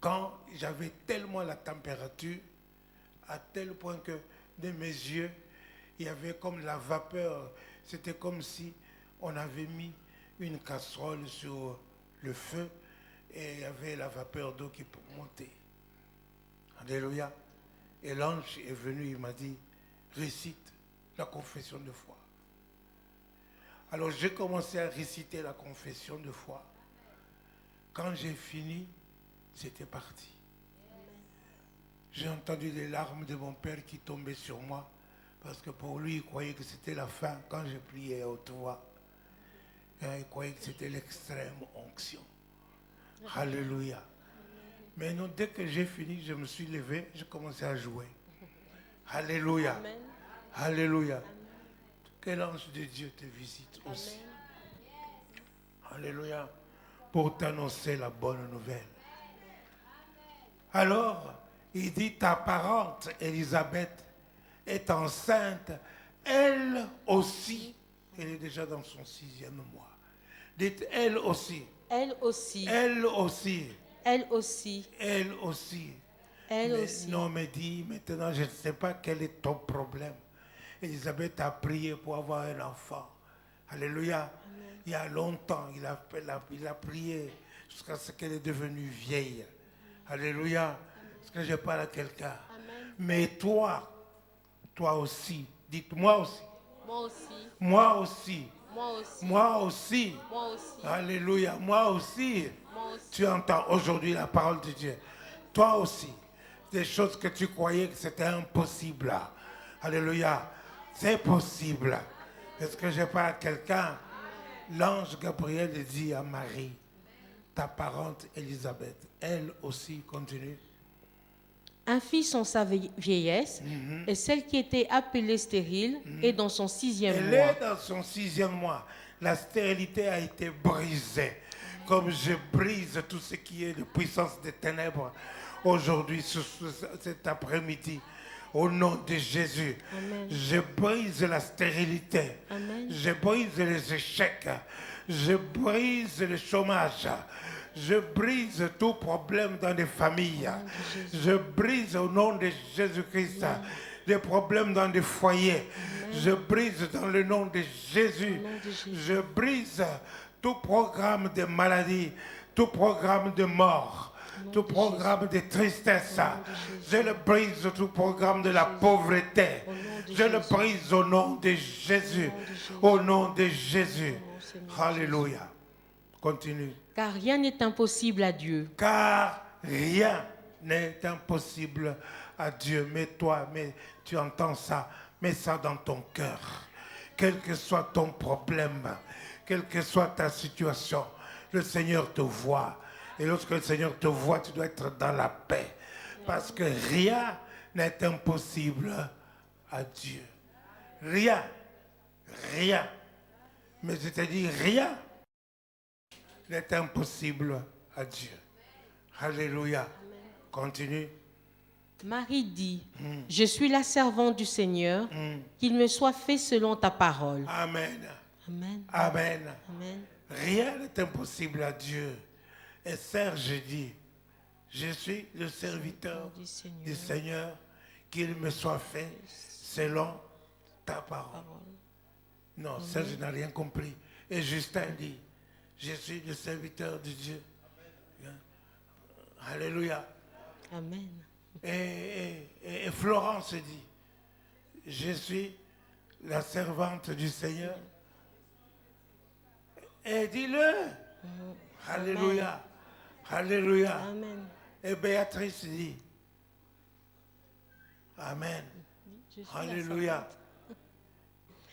Quand j'avais tellement la température, à tel point que de mes yeux, il y avait comme la vapeur. C'était comme si on avait mis une casserole sur le feu et il y avait la vapeur d'eau qui montait. Alléluia. Et l'ange est venu, il m'a dit, récite la confession de foi. Alors j'ai commencé à réciter la confession de foi. Quand j'ai fini, c'était parti. J'ai entendu les larmes de mon père qui tombaient sur moi, parce que pour lui, il croyait que c'était la fin quand je priais à haute voix. Il croyait que c'était l'extrême onction. Alléluia. Mais non, dès que j'ai fini, je me suis levé, j'ai commencé à jouer. Alléluia. Amen. Alléluia. Amen. Que l'ange de Dieu te visite aussi. Amen. Alléluia. Pour t'annoncer la bonne nouvelle. Alors, il dit, ta parente Élisabeth est enceinte, elle aussi. Elle est déjà dans son 6e mois. Dites, elle aussi. Elle aussi. Elle aussi. Elle aussi. Elle aussi. Elle aussi. Non, mais dis, maintenant, je ne sais pas quel est ton problème. Élisabeth a prié pour avoir un enfant. Alléluia. Amen. Il y a longtemps, il a prié jusqu'à ce qu'elle est devenue vieille. Alléluia. Est-ce que je parle à quelqu'un? Mais toi aussi, dites-moi aussi. Moi aussi. Moi aussi. Moi aussi. Moi aussi. Moi aussi. Alléluia. Moi aussi. Moi aussi. Tu entends aujourd'hui la parole de Dieu. Toi aussi. Des choses que tu croyais que c'était impossible. Alléluia. C'est possible. Est-ce que je parle à quelqu'un? L'ange Gabriel dit à Marie, ta parente Élisabeth, elle aussi continue. Un fils en sa vieillesse, et celle qui était appelée stérile est dans son 6e mois. Elle est dans son 6e mois. La stérilité a été brisée. Comme je brise tout ce qui est de puissance des ténèbres aujourd'hui, cet après-midi. Au nom de Jésus, amen. Je brise la stérilité. Amen. Je brise les échecs. Je brise le chômage. Je brise tout problème dans les familles. Je brise au nom de Jésus-Christ des problèmes dans des foyers. Amen. Je brise dans le nom de Jésus. Je brise tout programme de maladie, tout programme de mort. Tout programme de tristesse, je le brise, tout programme de la pauvreté, je le brise au nom de Jésus, au nom de Jésus. Seigneur Alléluia. Continue. Car rien n'est impossible à Dieu. Car rien n'est impossible à Dieu. Mais toi, tu entends ça, mets ça dans ton cœur. Quel que soit ton problème, quelle que soit ta situation, le Seigneur te voit. Et lorsque le Seigneur te voit, tu dois être dans la paix. Parce que rien n'est impossible à Dieu. Rien. Rien. Mais je te dis, rien n'est impossible à Dieu. Alléluia. Continue. Marie dit, je suis la servante du Seigneur, qu'il me soit fait selon ta parole. Amen. Amen. Amen. Amen. Rien n'est impossible à Dieu. Et Serge dit, je suis le serviteur du Seigneur, qu'il me soit fait selon ta parole. Non, Serge n'a rien compris. Et Justin dit, je suis le serviteur de Dieu. Alléluia. Amen. Et Florence dit, je suis la servante du Seigneur. Et dis-le. Alléluia. Alléluia. Amen. Et Béatrice dit, Amen. Alléluia.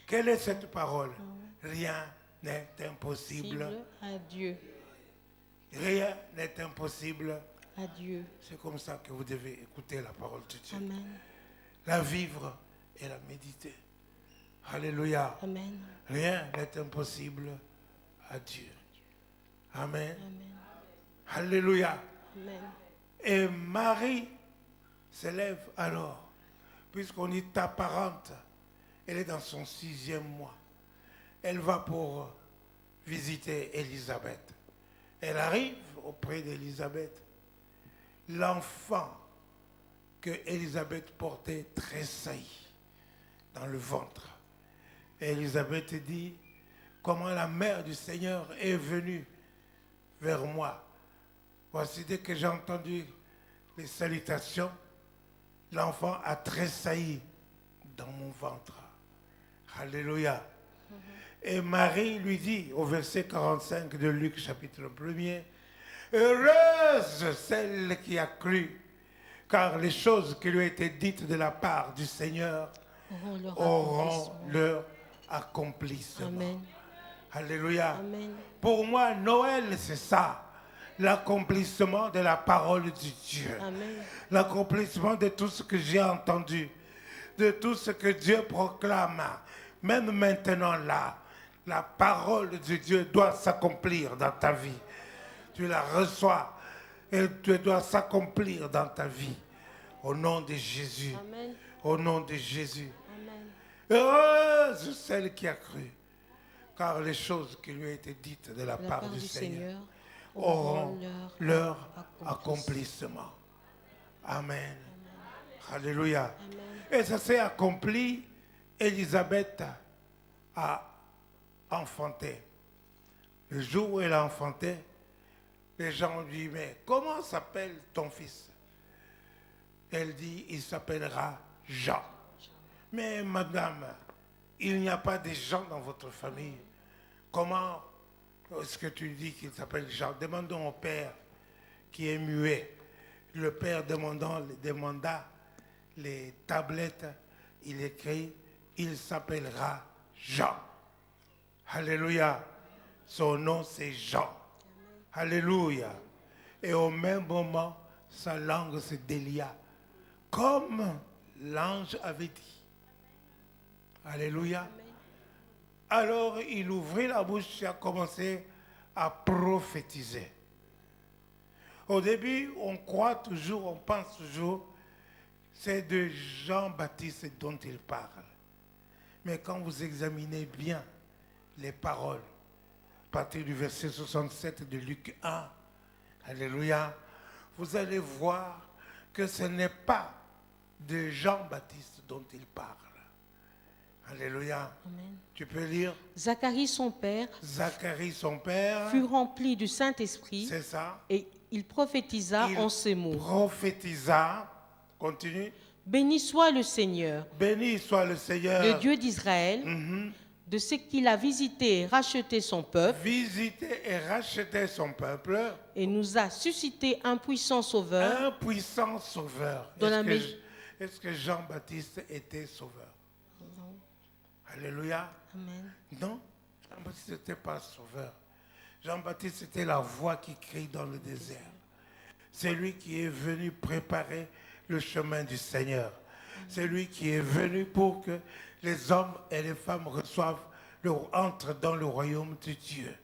Quelle est cette parole? Rien n'est impossible à Dieu. Rien n'est impossible à Dieu. C'est comme ça que vous devez écouter la parole de Dieu. Amen. La vivre et la méditer. Alléluia. Amen. Rien n'est impossible à Dieu. Amen. Amen. Alléluia. Amen. Et Marie s'élève alors, puisqu'on est apparente, elle est dans son 6e mois. Elle va pour visiter Élisabeth. Elle arrive auprès d'Élisabeth. L'enfant que Élisabeth portait tressaillit dans le ventre. Et Élisabeth dit, comment la mère du Seigneur est venue vers moi. Voici, dès que j'ai entendu les salutations, l'enfant a tressailli dans mon ventre. Alléluia. Et Marie lui dit, au verset 45 de Luc, chapitre 1er, heureuse celle qui a cru, car les choses qui lui ont été dites de la part du Seigneur auront leur accomplissement. Amen. Alléluia. Amen. Pour moi, Noël, c'est ça. L'accomplissement de la parole de Dieu. L'accomplissement de tout ce que j'ai entendu. De tout ce que Dieu proclame. Même maintenant là, la parole de Dieu doit s'accomplir dans ta vie. Tu la reçois et tu dois s'accomplir dans ta vie. Au nom de Jésus. Amen. Au nom de Jésus. Amen. Heureuse celle qui a cru. Car les choses qui lui ont été dites de la part du Seigneur auront leur accomplissement. Amen. Alléluia. Amen. Et ça s'est accompli. Élisabeth a enfanté. Le jour où elle a enfanté, les gens lui disent, mais comment s'appelle ton fils? Elle dit, il s'appellera Jean. Mais madame, il n'y a pas de Jean dans votre famille. Comment est-ce que tu dis qu'il s'appelle Jean? Demandons au père qui est muet. Le père demanda les tablettes. Il écrit, il s'appellera Jean. Alléluia. Son nom c'est Jean. Alléluia. Et au même moment, sa langue se délia. Comme l'ange avait dit. Alléluia. Alors il ouvrit la bouche et a commencé à prophétiser. Au début, on croit toujours, on pense toujours, c'est de Jean-Baptiste dont il parle. Mais quand vous examinez bien les paroles, à partir du verset 67 de Luc 1, alléluia, vous allez voir que ce n'est pas de Jean-Baptiste dont il parle. Alléluia. Amen. Tu peux lire. Zacharie, son père, fut rempli du Saint-Esprit. C'est ça. Et il prophétisa en ces mots. Prophétisa. Continue. Béni soit le Seigneur. Béni soit le Seigneur. Le Dieu d'Israël. de ce qu'il a visité et racheté son peuple. Visité et racheté son peuple. Et nous a suscité un puissant sauveur. Un puissant sauveur. Est-ce que Jean-Baptiste était sauveur? Non. Alléluia. Amen. Non, Jean-Baptiste n'était pas sauveur. Jean-Baptiste était la voix qui crie dans le désert. C'est lui qui est venu préparer le chemin du Seigneur. C'est lui qui est venu pour que les hommes et les femmes entrent dans le royaume de Dieu.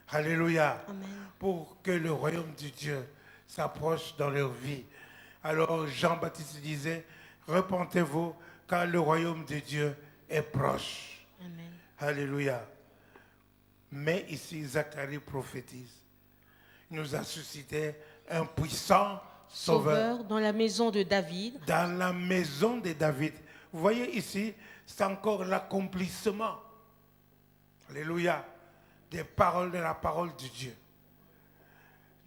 Alléluia. Amen. Pour que le royaume de Dieu s'approche dans leur vie. Alors Jean-Baptiste disait, repentez-vous car le royaume de Dieu est proche. Amen. Alléluia. Mais ici, Zacharie prophétise. Il nous a suscité un puissant sauveur dans la maison de David. Dans la maison de David. Vous voyez ici, c'est encore l'accomplissement. Alléluia. Des paroles de la parole de Dieu.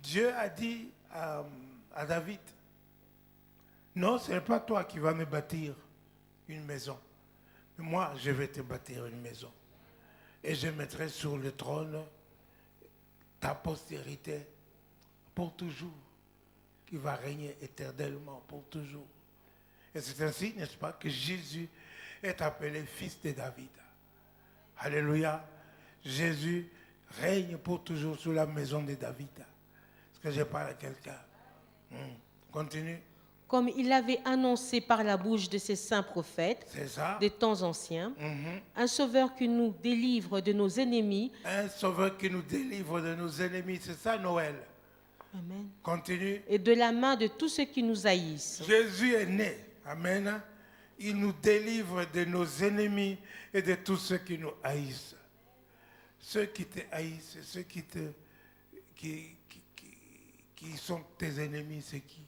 Dieu a dit à David, non, ce n'est pas toi qui vas me bâtir une maison. Moi, je vais te bâtir une maison. Et je mettrai sur le trône ta postérité pour toujours, qui va régner éternellement pour toujours. Et c'est ainsi, n'est-ce pas, que Jésus est appelé fils de David. Alléluia. Jésus règne pour toujours sur la maison de David. Est-ce que je parle à quelqu'un? Continue. Comme il l'avait annoncé par la bouche de ses saints prophètes des temps anciens, un sauveur qui nous délivre de nos ennemis. Un sauveur qui nous délivre de nos ennemis, c'est ça Noël. Amen. Continue. Et de la main de tous ceux qui nous haïssent. Jésus est né. Amen. Il nous délivre de nos ennemis et de tous ceux qui nous haïssent. Ceux qui te haïssent, ceux qui sont tes ennemis, c'est qui?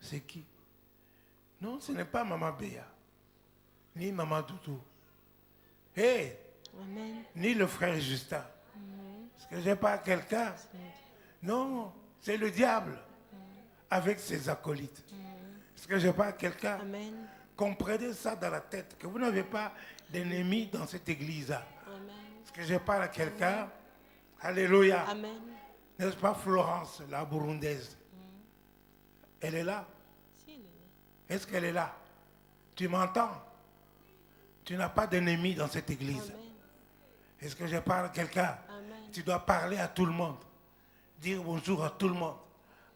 C'est qui? Non, ce n'est pas Maman Béa, ni Maman Doudou. Hey, Amen. Ni le frère Justin. Est-ce que j'ai pas quelqu'un? Non, c'est le diable avec ses acolytes. Est-ce que j'ai pas quelqu'un? Amen. Comprenez ça dans la tête, que vous n'avez pas d'ennemis dans cette église-là. Est-ce que je parle à quelqu'un? Alléluia. Amen. N'est-ce pas Florence, la burundaise? Elle est là? Est-ce qu'elle est là? Tu m'entends? Tu n'as pas d'ennemis dans cette église. Est-ce que je parle à quelqu'un? Tu dois parler à tout le monde. Dire bonjour à tout le monde.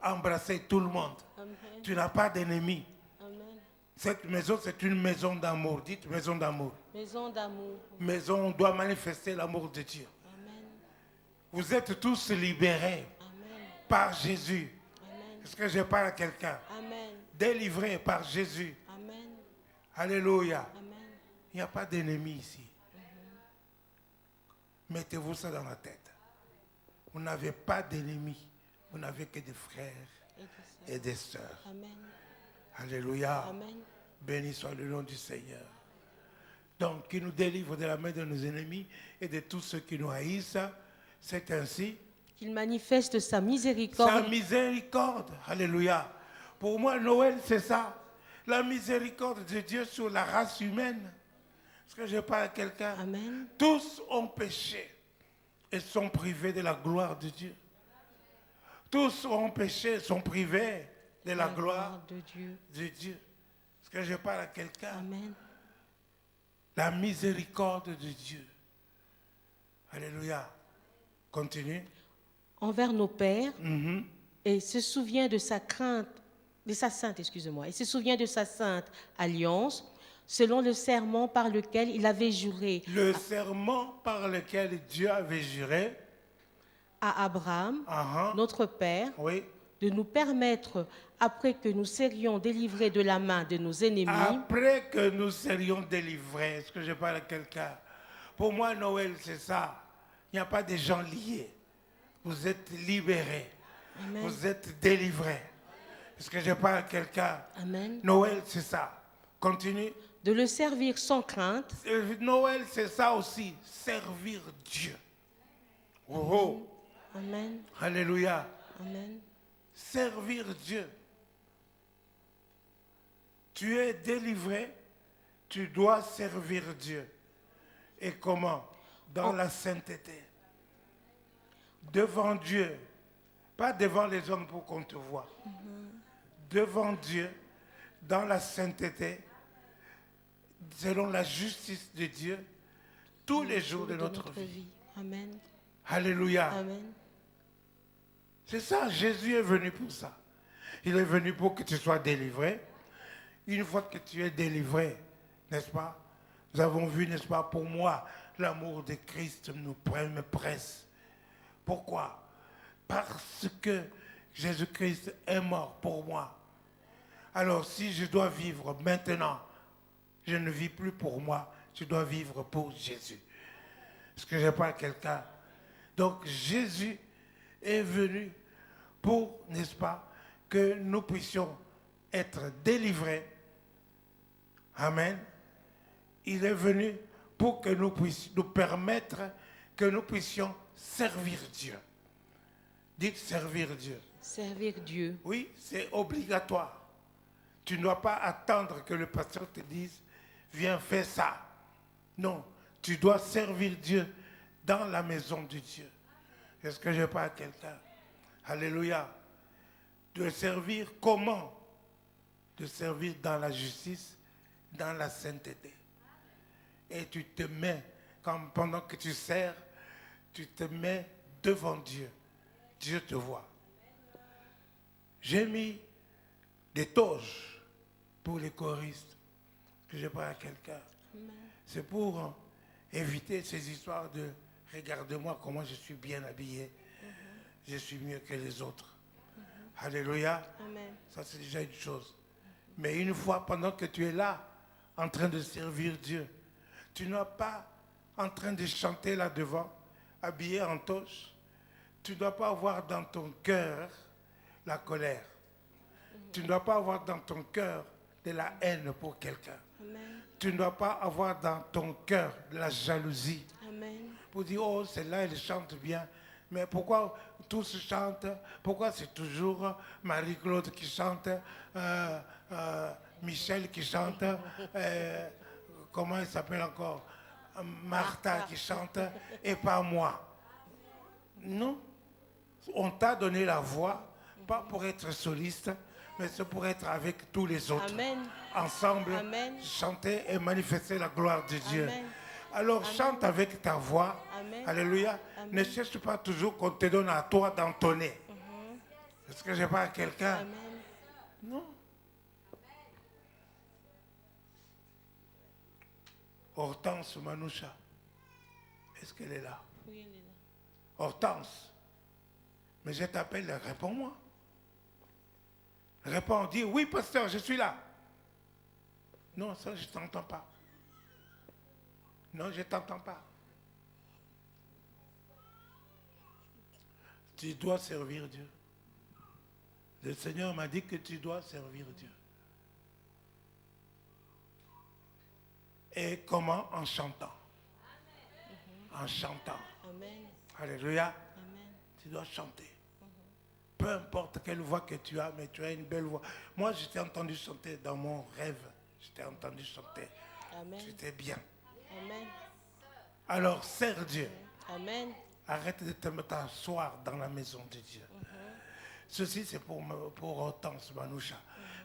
Embrasser tout le monde. Amen. Tu n'as pas d'ennemis. Amen. Cette maison, c'est une maison d'amour. Dites maison d'amour. Maison d'amour. Maison, on doit manifester l'amour de Dieu. Amen. Vous êtes tous libérés par Jésus. Amen. Est-ce que je parle à quelqu'un? Amen. Délivrés par Jésus. Amen. Alléluia. Amen. Il n'y a pas d'ennemi ici. Mettez-vous ça dans la tête. Vous n'avez pas d'ennemis. Vous n'avez que des frères et des sœurs. Amen. Alléluia. Amen. Béni soit le nom du Seigneur. Donc, qui nous délivre de la main de nos ennemis et de tous ceux qui nous haïssent. C'est ainsi qu'il manifeste sa miséricorde. Sa miséricorde. Alléluia. Pour moi, Noël, c'est ça. La miséricorde de Dieu sur la race humaine. Est-ce que je parle à quelqu'un? Amen. Tous ont péché et sont privés de la gloire de Dieu. Tous ont péché et sont privés de la gloire de Dieu. Est-ce que je parle à quelqu'un? Amen. La miséricorde de Dieu. Alléluia. Continue. Envers nos pères, et se souvient de sa sainte alliance, selon le serment par lequel il avait juré. Le serment par lequel Dieu avait juré à Abraham, notre père, de nous permettre, après que nous serions délivrés de la main de nos ennemis. Après que nous serions délivrés, est-ce que je parle à quelqu'un? Pour moi, Noël, c'est ça. Il n'y a pas de gens liés. Vous êtes libérés. Amen. Vous êtes délivrés. Est-ce que je parle à quelqu'un? Amen. Noël, c'est ça. Continue. De le servir sans crainte. Noël, c'est ça aussi. Servir Dieu. Oh. Amen. Alléluia. Amen. Servir Dieu. Tu es délivré. Tu dois servir Dieu. Et comment? Dans la sainteté. Devant Dieu. Pas devant les hommes pour qu'on te voie. Devant Dieu, dans la sainteté, selon la justice de Dieu, tous les jours de notre vie. Amen. Alléluia. Amen. C'est ça, Jésus est venu pour ça. Il est venu pour que tu sois délivré. Une fois que tu es délivré, n'est-ce pas? Nous avons vu, n'est-ce pas, pour moi, l'amour de Christ me presse. Pourquoi? Parce que Jésus-Christ est mort pour moi. Alors si je dois vivre maintenant, je ne vis plus pour moi, je dois vivre pour Jésus. Est-ce que je parle à quelqu'un? Donc Jésus est venu pour, n'est-ce pas, que nous puissions être délivrés. Amen. Il est venu pour que nous puissions nous permettre que nous puissions servir Dieu. Dites servir Dieu. Servir Dieu. Oui, c'est obligatoire. Tu ne dois pas attendre que le pasteur te dise viens faire ça. Non, tu dois servir Dieu dans la maison de Dieu. Est-ce que je parle à quelqu'un? Alléluia. De servir comment? De servir dans la justice, dans la sainteté. Et tu te mets, comme pendant que tu sers, tu te mets devant Dieu. Dieu te voit. J'ai mis des toges pour les choristes. Que je parle à quelqu'un. C'est pour éviter ces histoires de regarde-moi comment je suis bien habillé. Je suis mieux que les autres. Alléluia. Amen. Ça, c'est déjà une chose. Mais une fois, pendant que tu es là, en train de servir Dieu, tu n'es pas en train de chanter là devant, habillé en toche. Tu ne dois pas avoir dans ton cœur la colère. Tu ne dois pas avoir dans ton cœur de la haine pour quelqu'un. Tu ne dois pas avoir dans ton cœur de la jalousie. Amen. Pour dire, oh, celle-là, elle chante bien. Mais pourquoi tous chantent? Pourquoi c'est toujours Marie-Claude qui chante, Michel qui chante, comment elle s'appelle encore? Martha qui chante, et pas moi? Non. On t'a donné la voix, pas pour être soliste, mais c'est pour être avec tous les autres. Amen. Ensemble, Amen. chanter et manifester la gloire de Dieu. Amen. Alors Amen. chante avec ta voix. Amen. Alléluia. Amen. Ne cherche pas toujours qu'on te donne à toi d'entonner. Est-ce que je parle à quelqu'un? Amen. Non. Hortense Manoucha. Est-ce qu'elle est là? Oui, elle est là. Hortense. Mais je t'appelle, réponds-moi. Réponds, dis oui, pasteur, je suis là. Non, ça, je ne t'entends pas. Non, je ne t'entends pas. Tu dois servir Dieu. Le Seigneur m'a dit que tu dois servir Dieu. Et comment? En chantant. En chantant. Amen. Alléluia. Amen. Tu dois chanter. Peu importe quelle voix que tu as, mais tu as une belle voix. Moi, je t'ai entendu chanter dans mon rêve. Je t'ai entendu chanter. Amen. C'était bien. Amen. Alors, sers Dieu. Amen. Arrête de t'asseoir dans la maison de Dieu. Ceci, c'est pour Hortense Manoucha.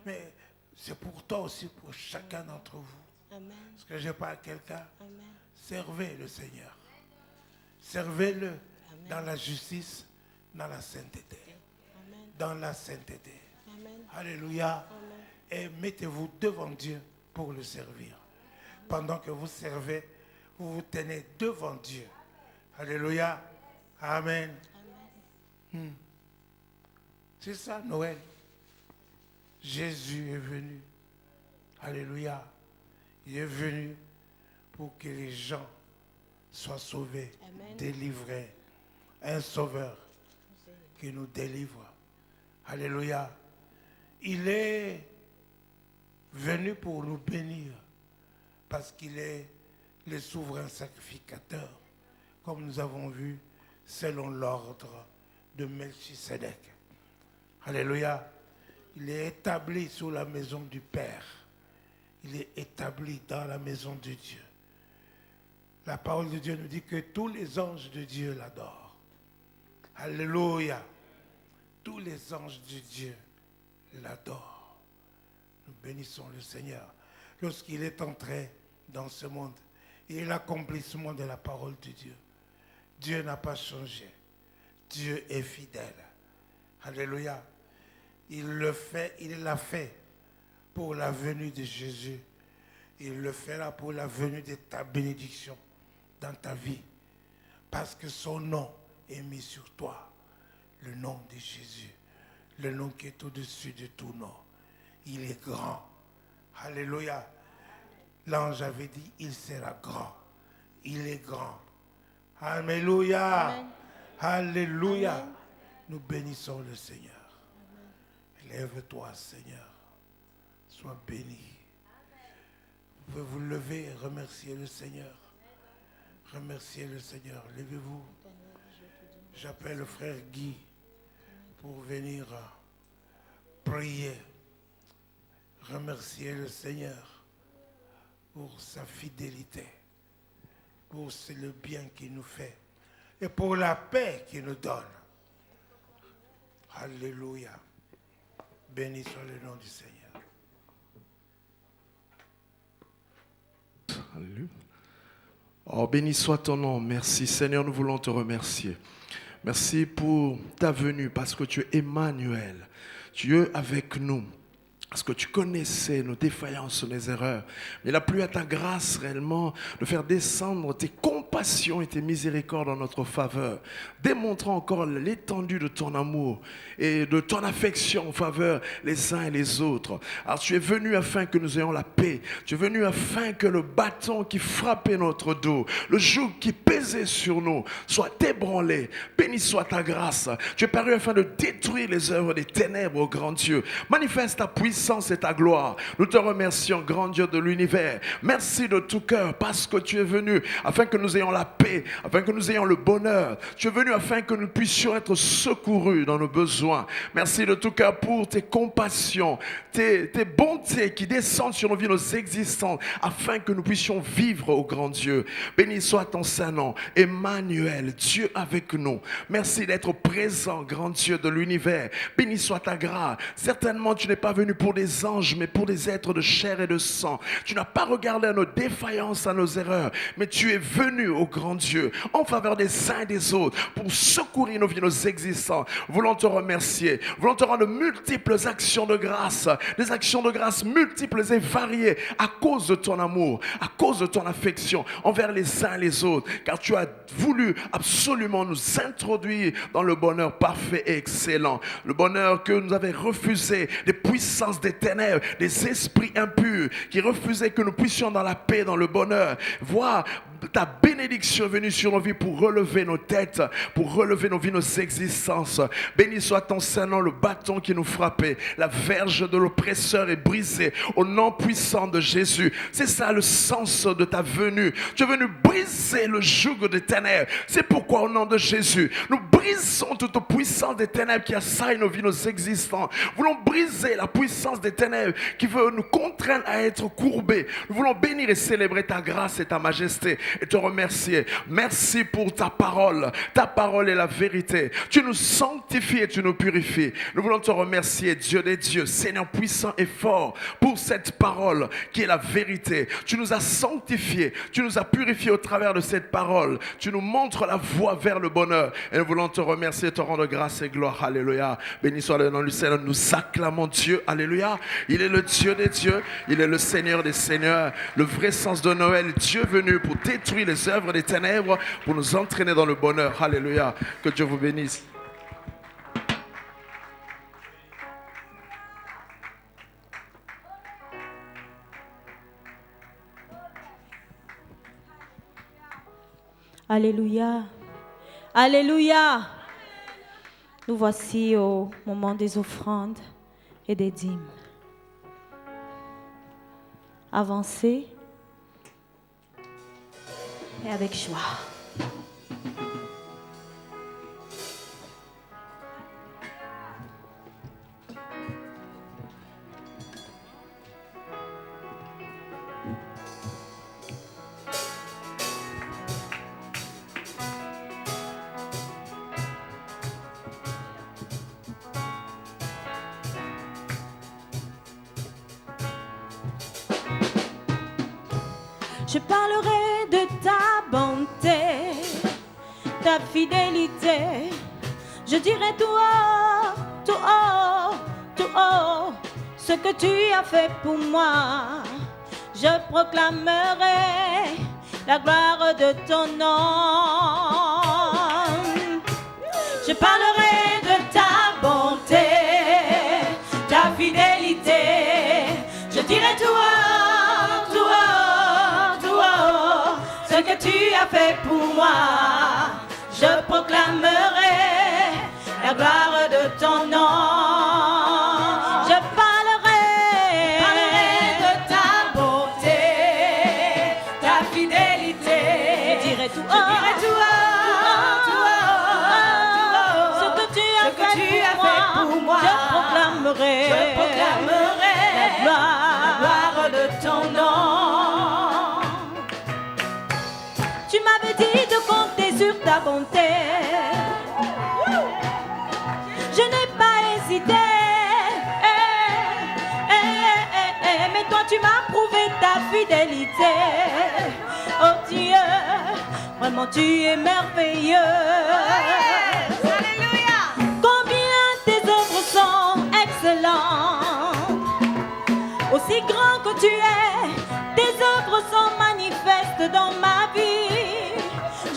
Mais c'est pour toi aussi, pour chacun d'entre vous. Amen. Parce que je parle à quelqu'un. Amen. Servez le Seigneur. Servez-le Amen. dans la justice, dans la sainteté. Amen. Dans la sainteté. Amen. Alléluia. Amen. Et mettez-vous devant Dieu pour le servir. Pendant que vous servez, vous vous tenez devant Dieu. Alléluia. Amen. C'est ça, Noël. Jésus est venu. Alléluia. Il est venu pour que les gens soient sauvés, Amen. délivrés. Un sauveur qui nous délivre. Alléluia. Il est venu pour nous bénir parce qu'il est le souverain sacrificateur, comme nous avons vu, selon l'ordre de Melchisédek. Alléluia. Il est établi sous la maison du Père. Il est établi dans la maison de Dieu. La parole de Dieu nous dit que tous les anges de Dieu l'adorent. Alléluia. Tous les anges de Dieu l'adorent. Nous bénissons le Seigneur. Lorsqu'il est entré dans ce monde, il est l'accomplissement de la parole de Dieu. Dieu n'a pas changé. Dieu est fidèle. Alléluia. Il l'a fait pour la venue de Jésus. Il le fera pour la venue de ta bénédiction dans ta vie. Parce que son nom est mis sur toi. Le nom de Jésus. Le nom qui est au-dessus de tout nom. Il est grand. Alléluia. L'ange avait dit, il sera grand. Il est grand. Alléluia. Amen. Alléluia. Amen. Nous bénissons le Seigneur. Lève-toi, Seigneur. Sois béni. Vous pouvez vous lever et remercier le Seigneur. Remerciez le Seigneur. Levez-vous. J'appelle le frère Guy pour venir prier. Remercier le Seigneur pour sa fidélité, pour le bien qu'il nous fait et pour la paix qu'il nous donne. Alléluia. Béni soit le nom du Seigneur. Alléluia. Oh, béni soit ton nom. Merci Seigneur, nous voulons te remercier. Merci pour ta venue parce que tu es Emmanuel. Tu es avec nous. Parce que tu connaissais nos défaillances, nos erreurs. Mais il a plu à ta grâce réellement de faire descendre tes compassions et tes miséricordes en notre faveur. Démontrant encore l'étendue de ton amour et de ton affection en faveur les uns et les autres. Alors tu es venu afin que nous ayons la paix. Tu es venu afin que le bâton qui frappait notre dos, le joug qui pesait sur nous, soit ébranlé. Béni soit ta grâce. Tu es paru afin de détruire les œuvres des ténèbres, ô grand Dieu. Manifeste ta puissance et ta gloire. Nous te remercions, grand Dieu de l'univers. Merci de tout cœur parce que tu es venu afin que nous ayons la paix, afin que nous ayons le bonheur. Tu es venu afin que nous puissions être secourus dans nos besoins. Merci de tout cœur pour tes compassions, tes bontés qui descendent sur nos vies, nos existences, afin que nous puissions vivre au grand Dieu. Béni soit ton saint nom, Emmanuel, Dieu avec nous. Merci d'être présent, grand Dieu de l'univers. Béni soit ta grâce. Certainement, tu n'es pas venu pour des anges, mais pour des êtres de chair et de sang. Tu n'as pas regardé à nos défaillances, à nos erreurs, mais tu es venu, ô grand Dieu, en faveur des uns et des autres, pour secourir nos vies, nos existences. Voulons te remercier, voulons te rendre de multiples actions de grâce, des actions de grâce multiples et variées, à cause de ton amour, à cause de ton affection envers les uns et les autres, car tu as voulu absolument nous introduire dans le bonheur parfait et excellent, le bonheur que nous avait refusé des puissances des ténèbres, des esprits impurs qui refusaient que nous puissions dans la paix, dans le bonheur, voir ta bénédiction venue sur nos vies pour relever nos têtes, pour relever nos vies, nos existences. Béni soit ton saint nom, le bâton qui nous frappait, la verge de l'oppresseur est brisée au nom puissant de Jésus. C'est ça le sens de ta venue. Tu es venu briser le joug des ténèbres. C'est pourquoi au nom de Jésus, nous brisons toute puissance des ténèbres qui assaillent nos vies, nos existences. Nous voulons briser la puissance des ténèbres qui veut nous contraindre à être courbés. Nous voulons bénir et célébrer ta grâce et ta majesté et te remercier. Merci pour ta parole. Ta parole est la vérité. Tu nous sanctifies et tu nous purifies. Nous voulons te remercier, Dieu des dieux, Seigneur puissant et fort, pour cette parole qui est la vérité. Tu nous as sanctifiés, tu nous as purifiés au travers de cette parole. Tu nous montres la voie vers le bonheur. Et nous voulons te remercier, te rendre grâce et gloire. Alléluia. Béni soit le nom du Seigneur. Nous acclamons Dieu. Alléluia. Il est le Dieu des dieux. Il est le Seigneur des seigneurs. Le vrai sens de Noël, Dieu venu pour détruire les œuvres des ténèbres, pour nous entraîner dans le bonheur. Alléluia. Que Dieu vous bénisse. Alléluia. Alléluia. Nous voici au moment des offrandes et des dîmes. Avancez et avec joie. Je parlerai de ta bonté, ta fidélité. Je dirai tout haut, tout haut, tout haut, ce que tu as fait pour moi. Je proclamerai la gloire de ton nom. Je parlerai de ta bonté, ta fidélité. Je dirai tout haut, tout haut, tout haut, ce que tu as fait pour moi. Je proclamerai la gloire de ton nom. Je parlerai de ta bonté, ta fidélité. Je dirai tout haut, ce que tu as fait pour moi. Je proclamerai la gloire de ton nom. Tu m'avais dit de compter sur ta bonté. Je n'ai pas hésité. Mais toi tu m'as prouvé ta fidélité. Oh Dieu, vraiment tu es merveilleux. Alléluia. Combien tes œuvres sont excellentes. Aussi grand que tu es, tes œuvres sont manifestes dans ma vie.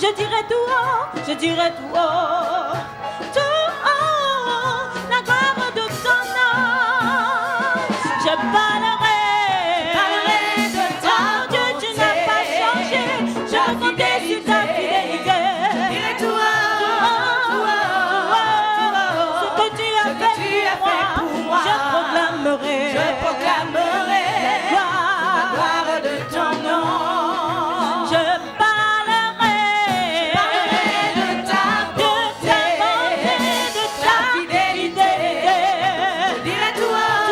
Je dirai tout haut, je dirai tout haut, tout haut, la gloire de ton nom. Je parlerai de ta Dieu, tu n'as pas changé. Je veux compter sur ta fidélité. Je dirai tout haut, ce que tu as fait pour moi. Je proclamerai la gloire de ton nom. Je parlerai de ta bonté, de ta fidélité. Je dirai tout haut,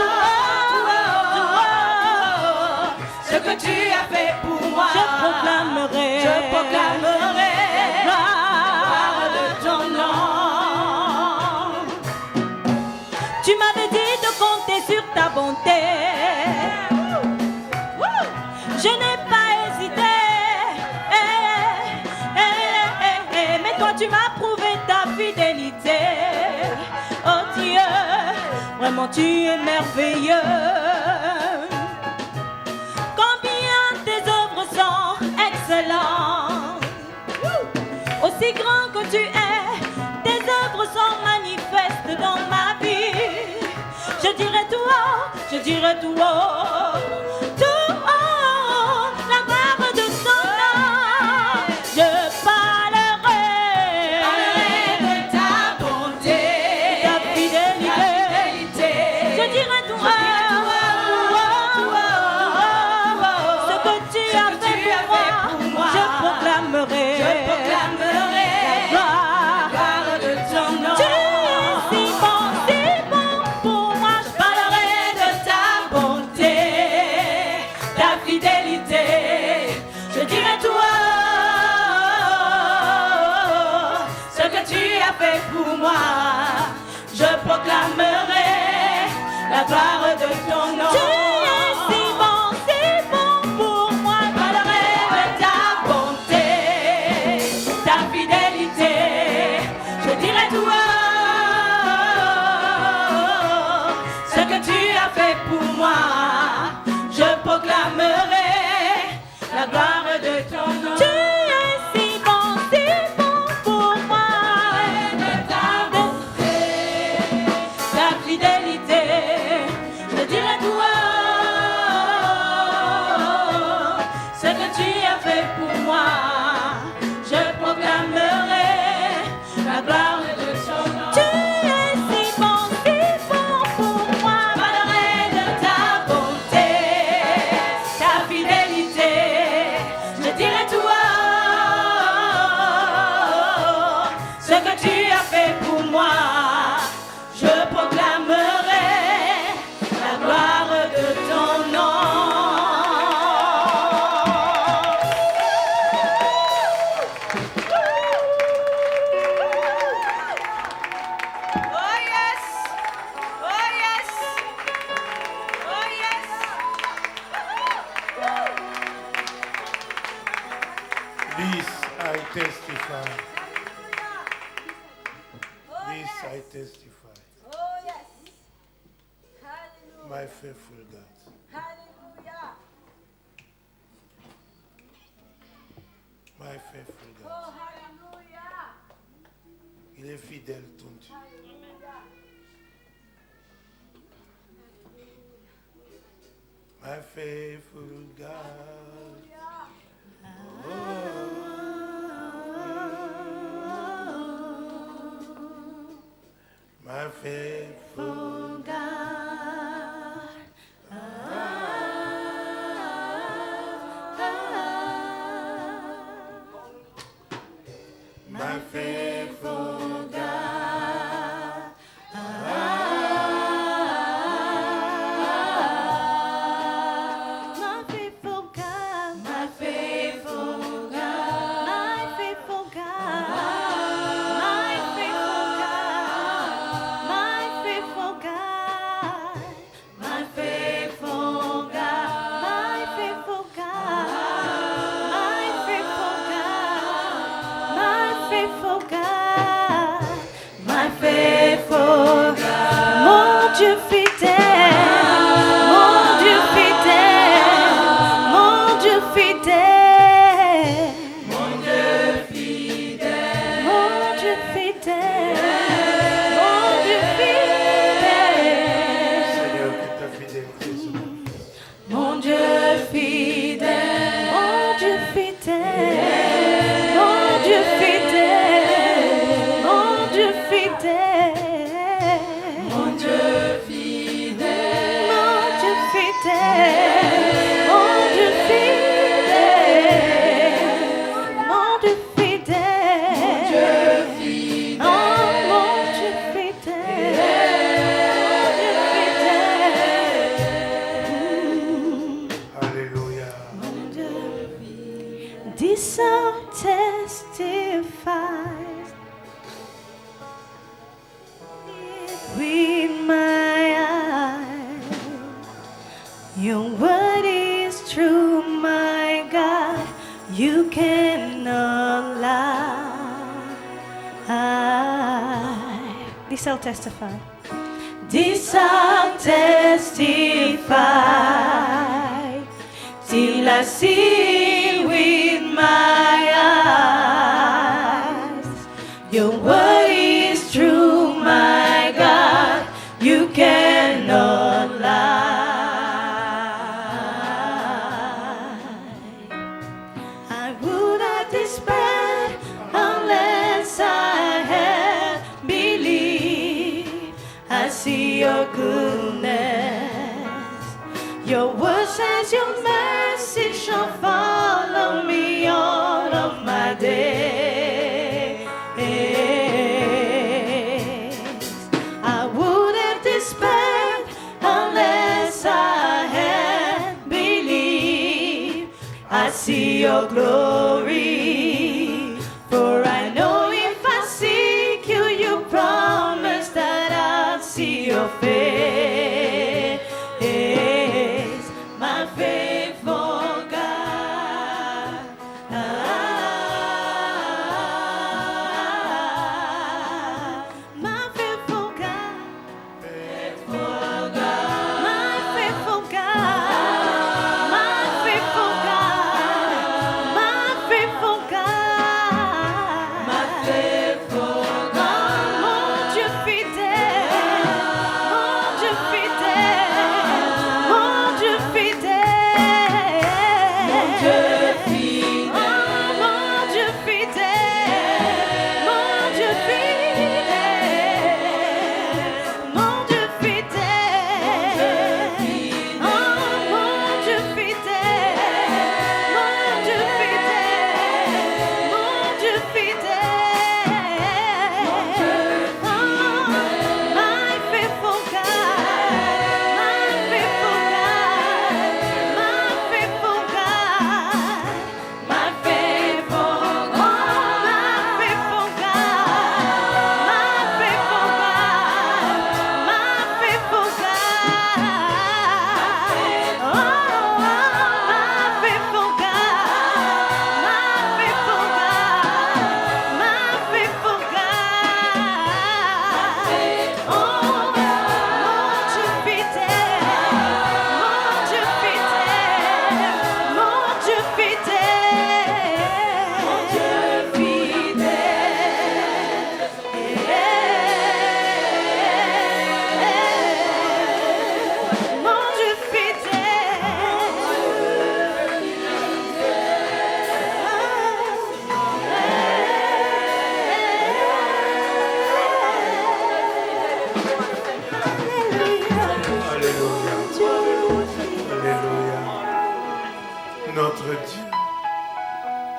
ce que tu as fait pour moi. Je proclamerai la gloire de ton nom. Tu m'avais dit de compter sur ta bonté. Je n'ai pas hésité. Mais toi tu m'as prouvé ta fidélité. Oh Dieu, vraiment tu es merveilleux. Combien tes œuvres sont excellentes. Aussi grand que tu es, tes œuvres sont manifestes dans ma vie. Je dirai tout haut, je dirai tout haut, tout haut, la gloire de ton nom. Je parlerai de ta bonté, ta fidélité. Je dirai tout haut, ce que tu as fait pour moi. Je proclamerai la gloire de ton nom. Tu es si bon pour moi. Je parlerai de ta bonté, ta fidélité. Je dirai tout haut, ce que tu as fait pour moi. Je proclamerai la gloire de ton nom. Tu es si bon pour moi. Je parlerai de ta bonté, ta fidélité. Je dirai tout haut, ce que tu as fait pour moi. Je proclamerai la gloire de ton nom. Tu es si bon pour moi. De ta bonté, ta fidélité. Je dirai tout haut, ce que tu as fait pour moi. Je proclamerai la gloire de ton nom. Tu es si bon pour moi. Je parlerai de ta bonté, ta fidélité. Je dirai tout haut, ce que tu as fait pour moi. Je proclamerai la gloire de ton nom. Oh yes! Oh yes! Oh yes! I testify. Oh, yes. Hallelujah. My faithful God. Hallelujah. My faithful Oh, God. hallelujah. Il est fidèle, ton Dieu. My faithful God. My faithful God. My faithful God. My faithful God. My faithful God. My faithful God. My faithful God. My faithful God. My faithful God. My faithful God. My faithful God. My faithful God. My faithful God. Mon Dieu fidèle. Mon Dieu fidèle. Mon Dieu fidèle. Mon Dieu fidèle. Mon Dieu fidèle. Mon Dieu fidèle. Seigneur, que ta fidélité se manifeste. Mon Dieu fidèle, mon Dieu fidèle, mon Dieu fidèle, mon Dieu fidèle, mon Dieu fidèle, mon Dieu fidèle, mon Dieu fidèle, mon Dieu fidèle, oh mon Dieu fidèle. Alléluia. This song testifies with my eyes. Your word is true, my God. You cannot lie. This I'll testify. This I'll testify till I see with my eyes. Your word is true, my God. You cannot lie. I would not despair unless I had believed. I see your goodness. Your word says your mercy shall follow me all of my days. I would have despaired unless I had believed. I see your glory, for I know if I seek you, you promise that I'll see your face. My faithful God. My faithful God. Faithful God. My faithful God. My faithful God. My faithful God. My faithful God. Mon Dieu fidèle. Mon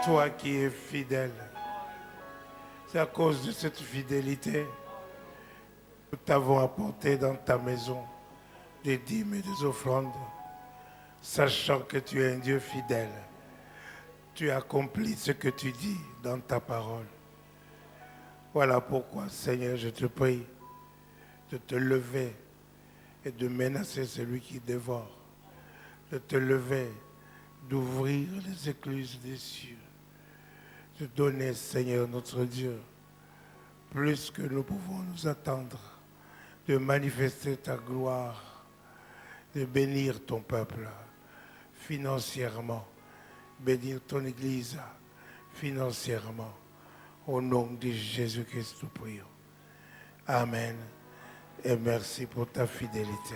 toi qui es fidèle. C'est à cause de cette fidélité que nous t'avons apporté dans ta maison des dîmes et des offrandes, sachant que tu es un Dieu fidèle. Tu accomplis ce que tu dis dans ta parole. Voilà pourquoi, Seigneur, je te prie de te lever et de menacer celui qui dévore, de te lever, d'ouvrir les écluses des cieux, de donner, Seigneur notre Dieu, plus que nous pouvons nous attendre, de manifester ta gloire, de bénir ton peuple financièrement, bénir ton Église financièrement. Au nom de Jésus-Christ, nous prions. Amen. Et merci pour ta fidélité.